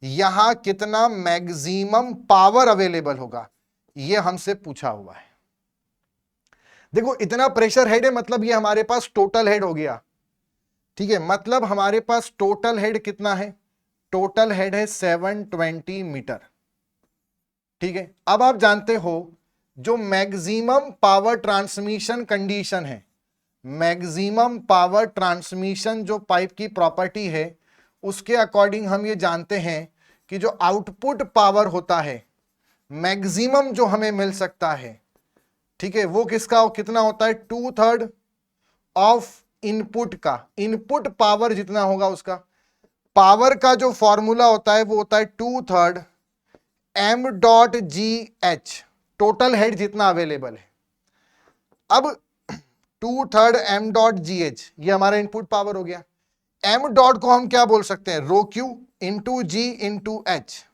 यहां कितना मैक्सिमम पावर अवेलेबल होगा, यह हमसे पूछा हुआ है। देखो इतना प्रेशर हेड है, मतलब ये हमारे पास टोटल हेड हो गया, ठीक है, मतलब हमारे पास टोटल हेड कितना है? टोटल हेड है 720 मीटर, ठीक है। अब आप जानते हो जो मैक्सिमम पावर ट्रांसमिशन कंडीशन है, मैक्सिमम पावर ट्रांसमिशन जो पाइप की प्रॉपर्टी है, उसके अकॉर्डिंग हम ये जानते हैं कि जो आउटपुट पावर होता है मैक्सिमम जो हमें मिल सकता है, ठीक है, वो किसका कितना होता है? 2/3 ऑफ इनपुट का, इनपुट पावर जितना होगा उसका, पावर का जो फॉर्मूला होता है वो होता है 2/3 m.gh, टोटल हेड जितना अवेलेबल है। अब 2/3 m.gh ये हमारा इनपुट पावर हो गया। m डॉट को हम क्या बोल सकते हैं, रो क्यू इंटू जी इंटू एच।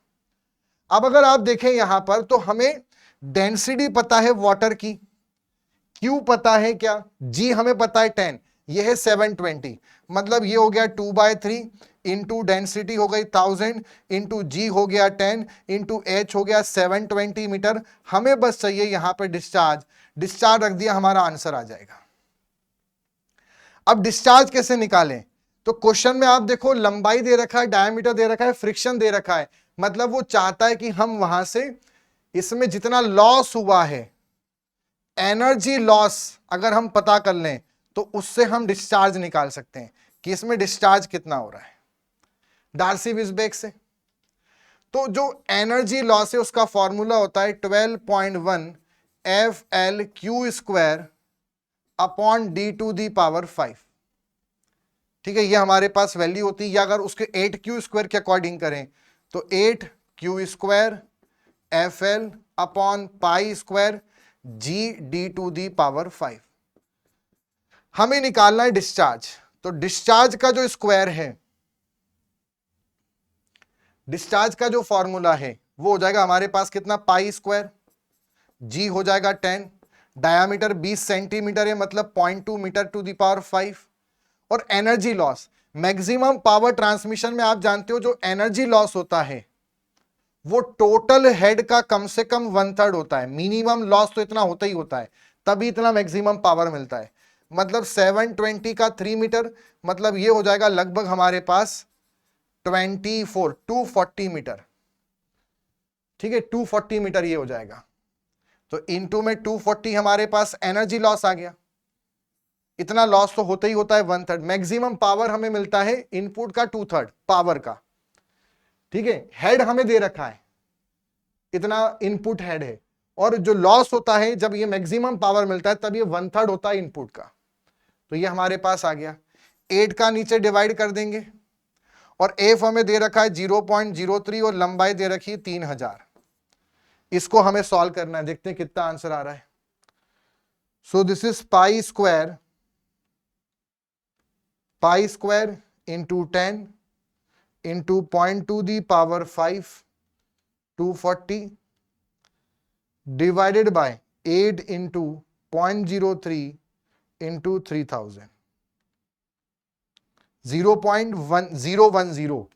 अब अगर आप देखें यहां पर तो हमें डेंसिटी पता है वाटर की, क्यू पता है क्या, जी हमें पता है 10, ये है 720, मतलब ये हो गया 2/3 इंटू डेंसिटी हो गई 1000 इंटू जी हो गया 10 इंटू एच हो गया 720 मीटर। हमें बस चाहिए यहां पे डिस्चार्ज, डिस्चार्ज रख दिया, हमारा आंसर आ जाएगा। अब डिस्चार्ज कैसे निकालें, तो क्वेश्चन में आप देखो लंबाई दे रखा है, डायमीटर दे रखा है, फ्रिक्शन दे रखा है, मतलब वो चाहता है कि हम वहां से इसमें जितना लॉस हुआ है, एनर्जी लॉस अगर हम पता कर लें तो उससे हम डिस्चार्ज निकाल सकते हैं कि इसमें डिस्चार्ज कितना हो रहा है डार्सी-विसबेक से। तो जो एनर्जी लॉस है उसका फॉर्मूला होता है 12.1 FL² अपॉन D⁵ ठीक है, ये हमारे पास वैल्यू होती है, या अगर उसके 8Q² के अकॉर्डिंग करें तो 8Q² FL अपॉन π² G⁵ हमें निकालना है डिस्चार्ज। तो डिस्चार्ज का जो स्क्वायर है, डिस्चार्ज का जो फॉर्मूला है वो हो जाएगा हमारे पास कितना, π², जी हो जाएगा 10, डायामीटर 20 सेंटीमीटर है मतलब 0.2 मीटर टू द पावर 5, और energy loss, maximum power transmission में आप जानते हो जो एनर्जी लॉस होता है वो टोटल हेड का कम से कम 1/3 होता है, मिनिमम लॉस तो इतना होता ही होता है, तभी इतना मैक्सिमम पावर मिलता है। मतलब 720 का 3 मीटर, मतलब ये हो जाएगा लगभग हमारे पास 240 मीटर, ठीक है, 240 मीटर ये हो जाएगा। तो इनटू में 240 हमारे पास एनर्जी लॉस आ गया, इतना लॉस तो होता ही होता है 1/3, मैक्सिमम पावर हमें मिलता है इनपुट का 2/3 पावर का, ठीक है। हेड हमें दे रखा है, इतना इनपुट हेड है, और जो लॉस होता है जब ये मैक्सिमम पावर मिलता है तब ये 1/3 होता है इनपुट का। तो ये हमारे पास आ गया, 8 का नीचे डिवाइड कर देंगे, और एफ हमें दे रखा है 0.03 और लंबाई दे रखी है 3000। इसको हमें सॉल्व करना है, देखते हैं कितना आंसर आ रहा है। So this is π² into 10 into 0.2 the power 5 240 divided by 8 into 0.03 into 3000, 0.1010,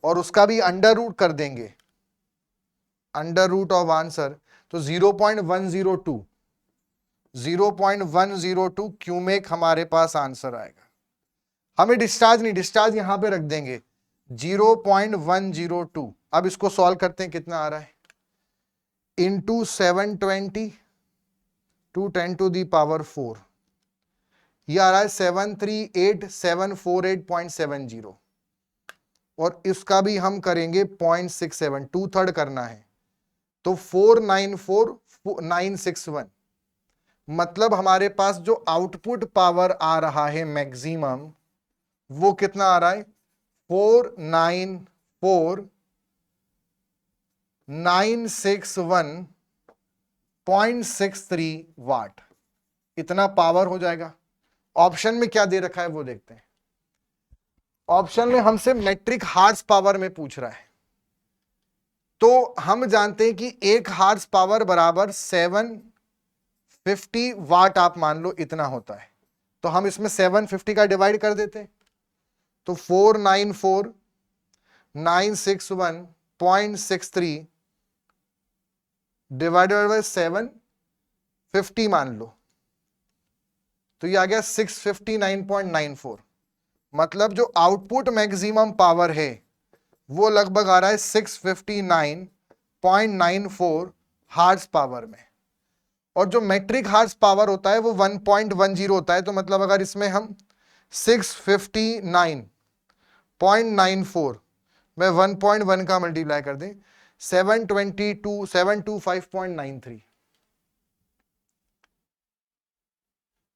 और उसका भी अंडर रूट कर देंगे, अंडर रूट ऑफ आंसर, तो 0.102 क्यूमेक हमारे पास आंसर आएगा। हमें डिस्चार्ज नहीं, डिस्चार्ज यहां पे रख देंगे 0.102। अब इसको सॉल्व करते हैं, कितना आ रहा है, into 720 to 10 to the power 4, ये आ रहा है 738,748.70, और इसका भी हम करेंगे 0.67, 2/3 करना है, तो 494,961, मतलब हमारे पास जो आउटपुट पावर आ रहा है मैक्सिमम वो कितना आ रहा है, 494,961.63 वाट, इतना पावर हो जाएगा। ऑप्शन में क्या दे रखा है वो देखते हैं। ऑप्शन में हमसे मेट्रिक हार्स पावर में पूछ रहा है, तो हम जानते हैं कि 1 हार्स पावर बराबर 750 वाट, आप मान लो इतना होता है, तो हम इसमें 750 का डिवाइड कर देते हैं, तो 494,961.63 डिवाइडेड बाय 750 मान लो, तो ये आ गया 659.94, मतलब जो आउटपुट मैक्सिमम पावर है वो लगभग आ रहा है 659.94 हार्स पावर में, और जो मेट्रिक हार्स पावर होता है वो 1.10 होता है, तो मतलब अगर इसमें हम 659.94 में 1.1 का मल्टीप्लाई कर दें, 725.93,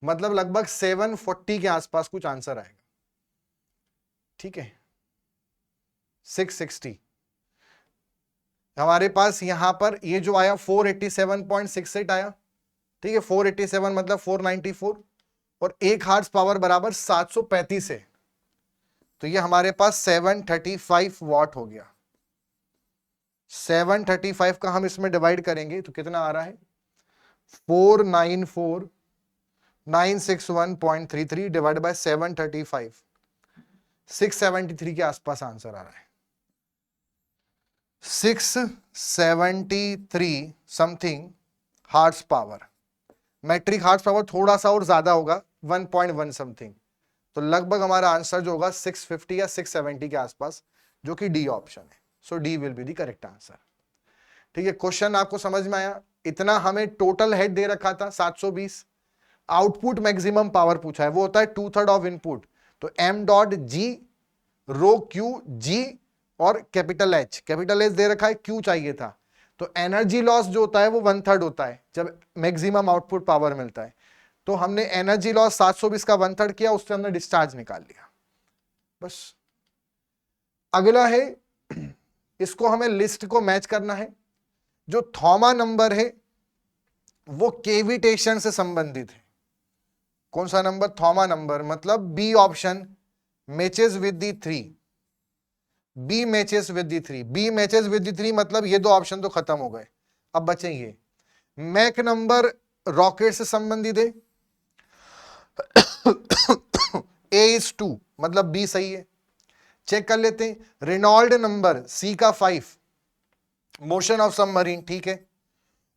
मतलब लगभग 740 के आसपास कुछ आंसर आएगा, ठीक है। 660 हमारे पास यहां पर ये जो आया 487.68 आया, ठीक है। 487 मतलब 494 और 1 हॉर्स बराबर 735 है, तो ये हमारे पास 735 वॉट हो गया। 735 का हम इसमें डिवाइड करेंगे तो कितना आ रहा है, 494,961.33 डिवाइड बाय 735, 673 के आसपास आंसर आ रहा है। 673 something horse power. Metric horse power थोड़ा सा और ज्यादा होगा, 1.1 समथिंग, तो लगभग हमारा आंसर जो होगा 650 या 670 के आसपास, जो कि डी ऑप्शन है। So D will be the correct answer, ठीक है। क्वेश्चन आपको समझ में आया। इतना हमें टोटल हेड दे रखा था 720, आउटपुट मैक्सिमम पावर पूछा है, वो होता है 2/3 ऑफ इनपुट, तो m डॉट जी रो क्यू जी और कैपिटल एच दे रखा है, क्यू चाहिए था, तो एनर्जी लॉस जो होता है वो 1/3 होता है जब मैक्सिमम आउटपुट पावर मिलता है, तो हमने एनर्जी लॉस 720 का 1/3 किया, उससे हमने डिस्चार्ज निकाल लिया बस। अगला है, इसको हमें लिस्ट को मैच करना है। जो थॉमा नंबर है वो केविटेशन से संबंधित है। कौन सा नंबर, थॉमा नंबर, मतलब B option matches with the 3, B matches with the 3, B matches with the 3 मतलब ये दो ऑप्शन तो खत्म हो गए, अब बचे ये। मैक नंबर रॉकेट से संबंधित है, A is 2 मतलब बी सही है। चेक कर लेते हैं, रेनॉल्ड नंबर सी का 5 मोशन ऑफ सबमरीन, ठीक है,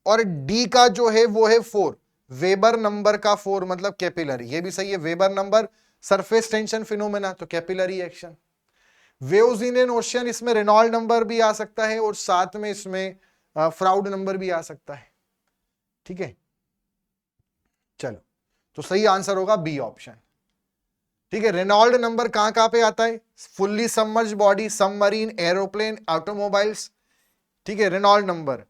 और डी का जो है वो है 4, वेबर नंबर का 4 मतलब कैपिलरी, ये भी सही है। Weber number surface tension phenomena, तो capillary action. Waves in an ocean, इसमें रेनॉल्ड नंबर भी आ सकता है और साथ में इसमें फ्राउड नंबर भी आ सकता है, ठीक है। चलो, तो सही आंसर होगा बी ऑप्शन, ठीक है। रेनॉल्ड नंबर कहां कहां पे आता है, fully submerge body, submarine, aeroplane, automobiles, ठीक है, रेनॉल्ड नंबर,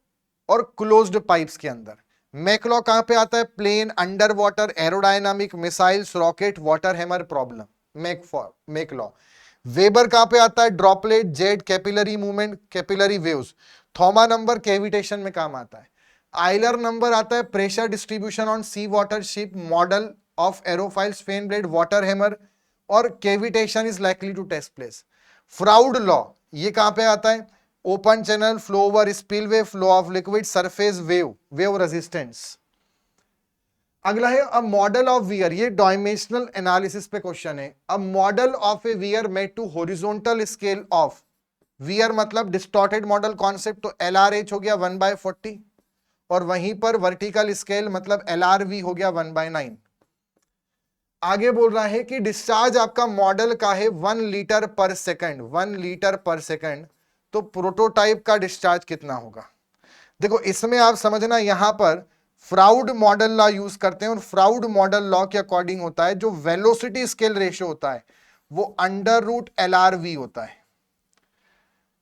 और क्लोज्ड पाइप्स के अंदर। मैकलॉ कहां पे आता है, plane, under water, aerodynamic, missiles, rocket, water hammer problem, Mach law. Weber कहां पे आता है, droplet, jet, capillary movement, capillary waves. Thoma number cavitation में काम आता है। आइलर नंबर आता है pressure distribution on sea water ship, model of aerofoils, fan blade, water hammer, और cavitation is likely to take place. Froude law ये कहां पे आता है, open channel, flow over, spillway, flow of liquid, surface wave, wave resistance. अगला है अ मॉडल ऑफ वियर, ये डायमेंशनल एनालिसिस पे क्वेश्चन है। अ model of a weir made to horizontal scale of, weir मतलब डिस्टॉर्टेड मॉडल कॉन्सेप्ट, तो LRH हो गया 1/40, और वहीं पर वर्टिकल स्केल मतलब LRV हो गया 1/9। आगे बोल रहा है कि डिस्चार्ज आपका मॉडल का है 1 लीटर पर सेकंड, 1 लीटर पर सेकंड, तो प्रोटोटाइप का डिस्चार्ज कितना होगा। देखो इसमें आप समझना, यहां पर फ्राउड मॉडल लॉ यूज करते हैं, और फ्राउड मॉडल लॉ के अकॉर्डिंग होता है जो वेलोसिटी स्केल रेशियो होता है वो √LRV होता है,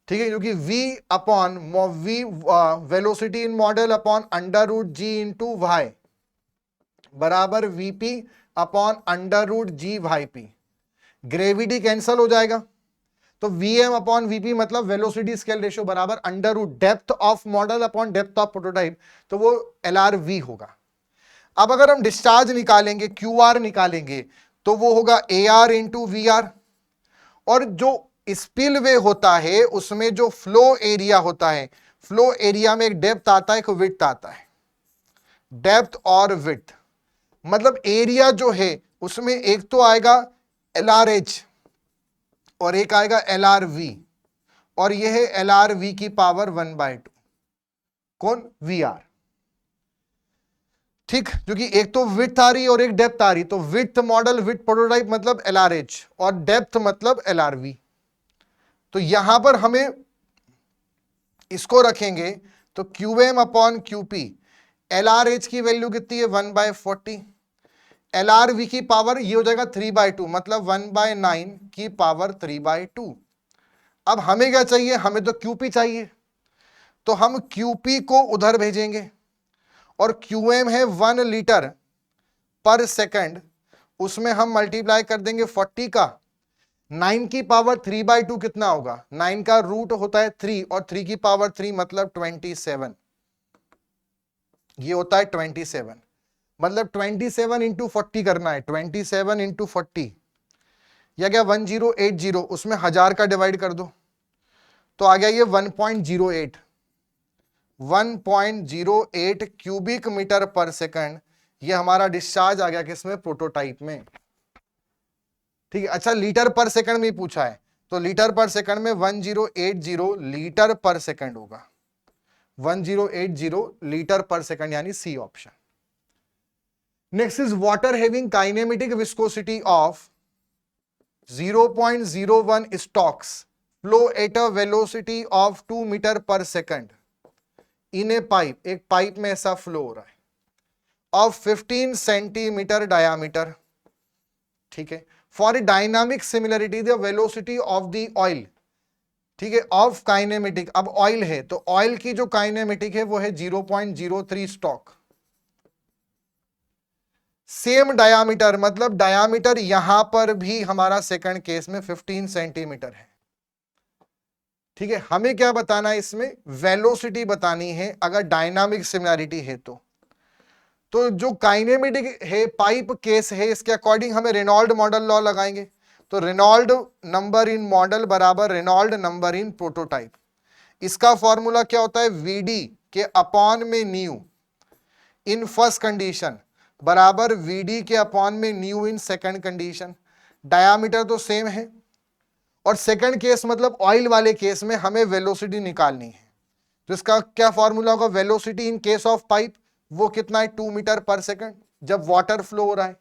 ठीक है, क्योंकि V upon V velocity in model upon √G into y बराबर VP upon √G/P। Gravity cancel हो जाएगा, तो Vm अपॉन VP मतलब वेलोसिटी स्केल रेशियो बराबर √depth of model upon depth of prototype, तो वो LRV होगा। अब अगर हम डिस्चार्ज निकालेंगे, QR निकालेंगे, तो वो होगा AR इंटू VR, और जो स्पिलवे होता है उसमें जो फ्लो एरिया होता है, फ्लो एरिया में एक डेप्थ आता है, एक विड्थ आता है, डेप्थ और विड्थ, मतलब एरिया जो है उसमें एक तो आएगा LRH और एक आएगा LRV, और यह है LRV की पावर 1/2, कौन, VR, ठीक, क्योंकि एक तो विड्थ आ रही और एक डेप्थ आ रही, तो विड्थ मॉडल, विड्थ प्रोटोटाइप मतलब LRH और डेप्थ मतलब LRV। तो यहां पर हमें इसको रखेंगे तो QM अपॉन QP, LRH की वैल्यू कितनी है 1/40, LRV की पावर ये हो जाएगा 3/2 मतलब 1/9 की पावर 3/2। अब हमें क्या चाहिए, हमें तो QP चाहिए, तो हम QP को उधर भेजेंगे, और QM है 1 लीटर पर सेकंड, उसमें हम मल्टीप्लाई कर देंगे 40 का, 9 की पावर 3/2 कितना होगा, 9 का रूट होता है 3 और 3 की पावर 3 मतलब 27, ये होता है 27, मतलब 27 इंटू 40 करना है, 27 इंटू 40 या क्या 1080, उसमें 1000 का डिवाइड कर दो तो आ गया ये 1.08 क्यूबिक मीटर पर सेकंड, ये हमारा डिस्चार्ज आ गया किसमें, प्रोटोटाइप में। ठीक है, अच्छा लीटर पर सेकंड में पूछा है तो लीटर पर सेकंड में 1080 लीटर पर सेकंड होगा, 1080 लीटर पर सेकंड, यानी C option. Next is water having kinematic viscosity of 0.01 stokes flow at a velocity of 2 metre पर सेकंड इन ए पाइप, एक पाइप में ऐसा फ्लो हो रहा है, ऑफ 15 सेंटीमीटर डायामीटर। ठीक है, for a dynamic similarity the velocity of the oil, ठीक है, ऑफ काइनेमेटिक, अब ऑयल है तो ऑयल की जो काइनेमेटिक है वो है 0.03 स्टॉक, सेम डायामीटर, मतलब डायामीटर यहां पर भी हमारा सेकंड केस में 15 सेंटीमीटर है। ठीक है, हमें क्या बताना है इसमें, वेलोसिटी बतानी है अगर डायनामिक सिमिलरिटी है तो जो काइनेमेटिक है पाइप केस है, इसके अकॉर्डिंग हमें रेनॉल्ड मॉडल लॉ लगाएंगे, तो रेनॉल्ड नंबर इन मॉडल बराबर रेनॉल्ड नंबर इन प्रोटोटाइप। इसका फॉर्मूला क्या होता है, वीडी के अपॉन में न्यू इन फर्स्ट कंडीशन बराबर वीडी के अपॉन में new in second condition. Diameter तो सेम है और सेकंड केस मतलब ऑयल वाले केस में हमें वेलोसिटी निकालनी है, तो इसका क्या फॉर्मूला होगा, velocity in case of pipe वो कितना है 2 मीटर पर सेकंड, जब वाटर फ्लो हो रहा है,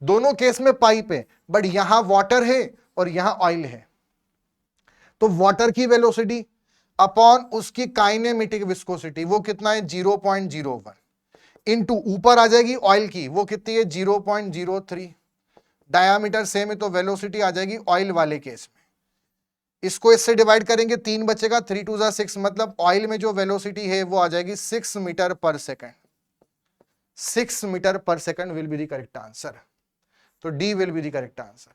दोनों केस में पाइप है बट यहां वाटर है और यहां ऑयल है, तो वाटर की वेलोसिटी अपॉन उसकी काइनेमेटिक विस्कोसिटी वो कितना है 0.01 इनटू ऊपर आ जाएगी ऑयल की, वो कितनी है 0.03, डायामीटर सेम है तो वेलोसिटी आ जाएगी ऑयल वाले केस में, इसको इससे डिवाइड करेंगे 3 बचेगा, 3 2 6, मतलब ऑयल में जो वेलोसिटी है वो आ जाएगी 6 मीटर पर सेकंड, 6 मीटर पर second will be the correct answer, तो D will be the correct answer.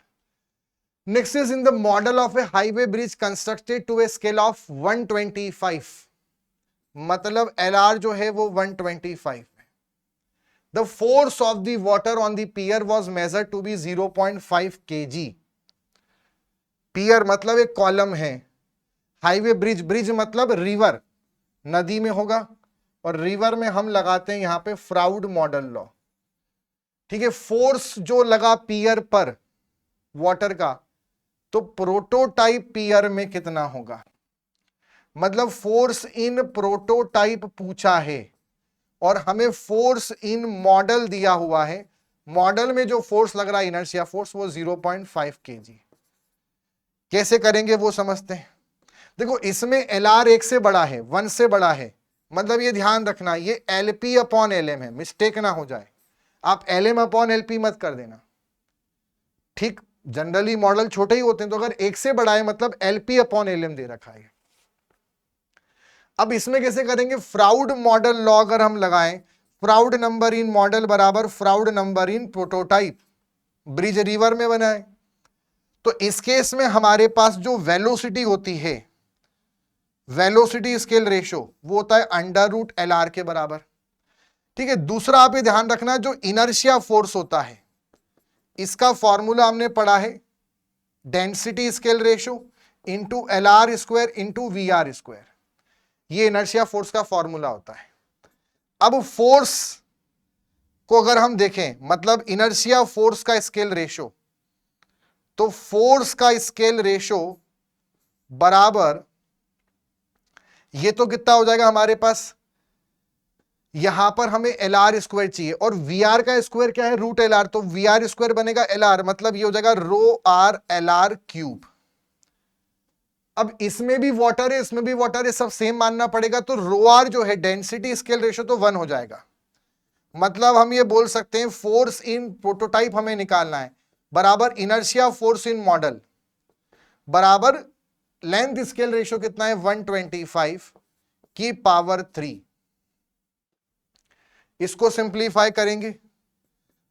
Next is in the model of a highway bridge constructed to a scale of 125, मतलब एलआर जो है वो 125 है, the force of the water on the pier was measured to be 0.5 kg, pier मतलब एक कॉलम है, हाईवे ब्रिज, ब्रिज मतलब रिवर, नदी में होगा और रिवर में हम लगाते हैं यहां पे फ्राउड मॉडल लॉ। ठीक है, फोर्स जो लगा पियर पर वाटर का, तो प्रोटोटाइप पियर में कितना होगा, मतलब फोर्स इन प्रोटोटाइप पूछा है और हमें फोर्स इन मॉडल दिया हुआ है, मॉडल में जो फोर्स लग रहा है इनर्शिया फोर्स वो 0.5 kg। कैसे करेंगे वो समझते हैं। देखो इसमें एलआर 1 से बड़ा है, 1 से बड़ा है, मतलब ये ध्यान रखना ये एलपी अपॉन एलएम है, मिस्टेक ना हो जाए, आप एलएम अपॉन एलपी मत कर देना। ठीक, जनरली मॉडल छोटे ही होते हैं, तो अगर 1 से बड़ा है मतलब एलपी अपॉन एलएम दे रखा है। अब इसमें कैसे करेंगे, फ्राउड मॉडल लॉ अगर हम लगाएं, फ्राउड नंबर इन मॉडल बराबर Froude number in prototype, bridge river में बना है, तो इस केस में हमारे पास जो वेलोसिटी होती है, वेलोसिटी स्केल रेशो वो होता है अंडर रूट एलआर के बराबर। ठीक है, दूसरा आप ये ध्यान रखना जो इनर्शिया फोर्स होता है इसका फॉर्मूला हमने पढ़ा है density scale ratio into LR square into V R square, ये इनर्शिया फोर्स का फॉर्मूला होता है। अब फोर्स को अगर हम देखें, मतलब इनर्शिया फोर्स का स्केल रेशो, तो फोर्स का स्केल रेशो बराबर ये तो कितना हो जाएगा हमारे पास, यहां पर हमें एल आर स्क्वायर चाहिए और वी आर का स्क्वायर क्या है रूट एल आर, तो वी आर स्क्वायर बनेगा एल आर, मतलब ये हो जाएगा रो आर एल आर क्यूब। अब इसमें भी वाटर है इसमें भी वाटर है, सब सेम मानना पड़ेगा, तो रो आर जो है डेंसिटी स्केल रेशो तो 1 हो जाएगा, मतलब हम ये बोल सकते हैं फोर्स इन प्रोटोटाइप हमें निकालना है बराबर इनर्शिया फोर्स इन मॉडल बराबर लेंथ स्केल रेशो कितना है 125 की पावर 3। इसको सिंप्लीफाई करेंगे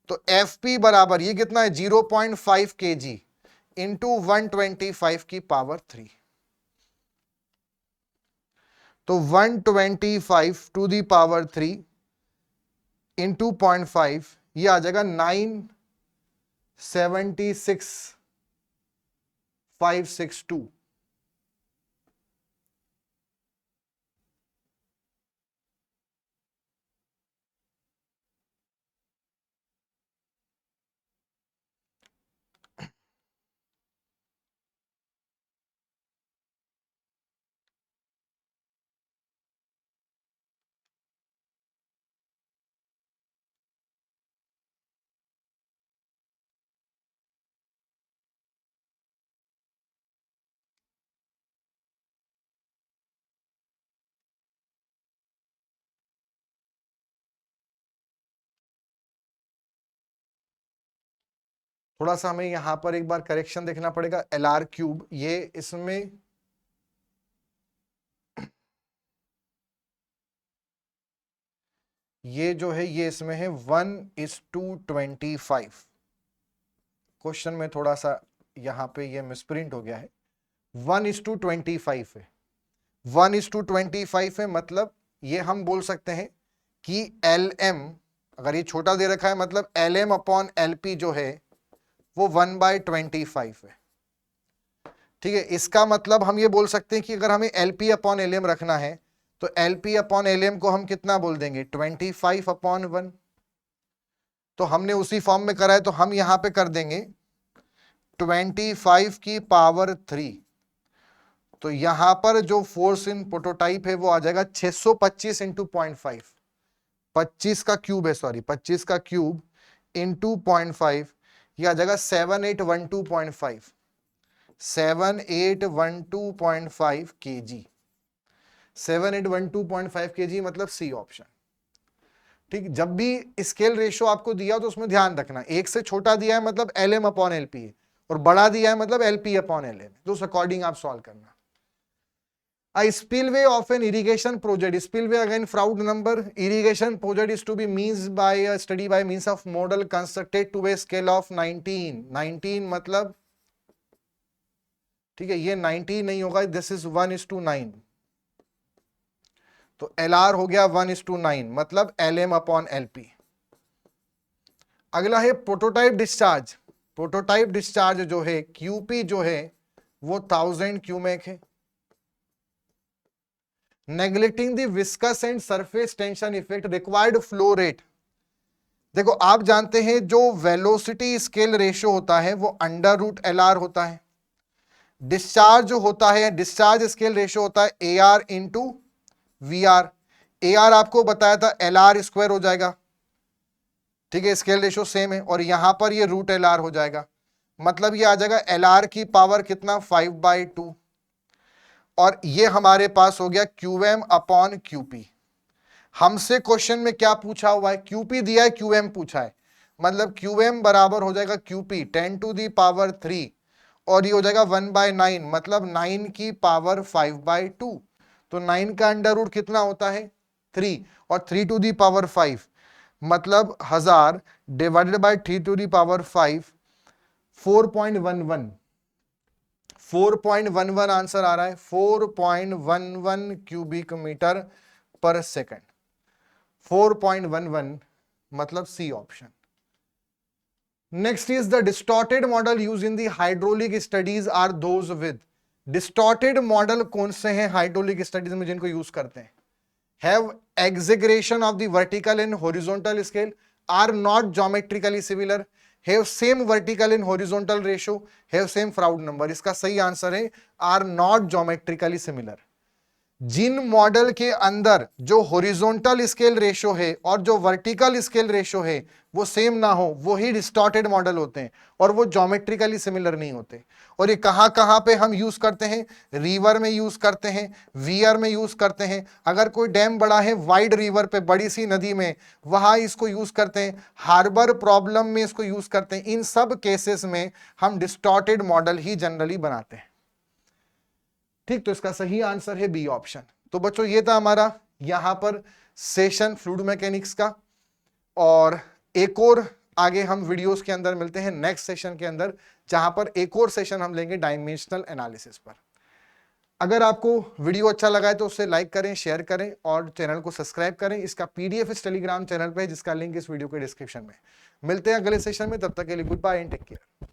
तो Fp बराबर ये कितना है 0.5 kg इंटू 125 की पावर 3, तो 125 टू दी पावर 3 इंटू 0.5, ये आ जाएगा 976,562। थोड़ा सा हमें यहां पर एक बार करेक्शन देखना पड़ेगा, LR क्यूब ये इसमें ये जो है ये इसमें है 1:25। क्वेश्चन में थोड़ा सा यहां पे ये मिसप्रिंट हो गया है, 1:25 है, 1:25 है, मतलब ये हम बोल सकते हैं कि LM, अगर ये छोटा दे रखा है मतलब LM अपॉन LP जो है वो 1/25 है। ठीक है, इसका मतलब हम ये बोल सकते हैं कि अगर हमें LP अपॉन LM रखना है तो LP अपॉन LM को हम कितना बोल देंगे 25/1। तो हमने उसी फॉर्म में करा है तो हम यहां पे कर देंगे 25 की पावर 3। तो यहां पर जो फोर्स इन प्रोटोटाइप है वो आ जाएगा 625 इंटू 0.5, 25 का क्यूब है, सॉरी 25 का क्यूब इंटू 0.5, यह आ जाएगा 7812.5, 7812.5 kg, 7812.5 kg मतलब सी ऑप्शन। ठीक, जब भी स्केल रेशियो आपको दिया तो उसमें ध्यान रखना, एक से छोटा दिया है मतलब LM अपॉन LP है, और बड़ा दिया है मतलब LP अपॉन LM, तो उस अकॉर्डिंग आप सॉल्व करना। A spillway of an irrigation project, spillway again Froude number, irrigation project is to be means by a study by means of model constructed to a scale of 19 मतलब, ठीक है, ये 19 नहीं होगा, दिस इज 1:9, तो LR हो गया 1:9 मतलब LM अपॉन LP। अगला है प्रोटोटाइप डिस्चार्ज, प्रोटोटाइप डिस्चार्ज जो है QP जो है वो 1000 क्यूमेक है। Neglecting the viscous and surface tension effect, required flow rate. देखो आप जानते हैं जो वेलोसिटी स्केल रेशियो होता है वो √LR होता है, डिस्चार्ज जो होता है, डिस्चार्ज स्केल रेशियो होता है AR इंटू VR। AR आपको बताया था LR² हो जाएगा, ठीक है, स्केल रेशियो सेम है, और यहां पर ये √LR हो जाएगा, मतलब ये आ जाएगा LR की पावर कितना 5/2, और ये हमारे पास हो गया QM अपॉन QP। हमसे क्वेश्चन में क्या पूछा हुआ है, QP दिया है, QM पूछा है, मतलब QM बराबर हो जाएगा QP 10⁻³ और ये हो जाएगा 1/9 मतलब 9 की पावर 5/2। तो 9 का अंडर रूट कितना होता है 3, और 3⁻5 मतलब 1000 डिवाइडेड बाय 3⁻5 4.11, 4.11 आंसर आ रहा है, 4.11 क्यूबिक मीटर पर सेकंड, 4.11 मतलब C option. Next is the distorted model use in the hydraulic studies are those with, distorted model कौन से हैं हाइड्रोलिक स्टडीज में जिनको यूज करते हैं, have exaggeration of the vertical and horizontal scale, are not geometrically similar, have same vertical and horizontal ratio, have same Froude number। इसका सही आंसर है are not geometrically similar। जिन मॉडल के अंदर जो हॉरिजॉन्टल स्केल रेशियो है और जो वर्टिकल स्केल रेशियो है वो सेम ना हो वो ही डिस्टॉर्टेड मॉडल होते हैं, और वो ज्योमेट्रिकली सिमिलर नहीं होते। और ये कहां कहां पे हम यूज करते हैं, रिवर में यूज करते हैं, वियर में यूज करते हैं, अगर कोई डैम बड़ा है वाइड रिवर पे बड़ी सी नदी में वहां इसको यूज करते हैं, हार्बर प्रॉब्लम में इसको यूज करते हैं, इन सब केसेस में हम डिस्टॉर्टेड मॉडल ही जनरली बनाते हैं। ठीक, तो इसका सही आंसर है बी ऑप्शन। तो बच्चों ये था हमारा यहां पर सेशन फ्लूइड मैकेनिक्स का, और एक और आगे हम वीडियोस के अंदर मिलते हैं नेक्स्ट सेशन के अंदर, जहां पर एक और सेशन हम लेंगे डायमेंशनल एनालिसिस पर। अगर आपको वीडियो अच्छा लगा है तो उसे लाइक करें, शेयर करें और चैनल को सब्सक्राइब करें। इसका पीडीएफ इस टेलीग्राम चैनल पे है, जिसका लिंक इस वीडियो के डिस्क्रिप्शन में। मिलते हैं अगले सेशन में, तब तक के लिए good bye and take care.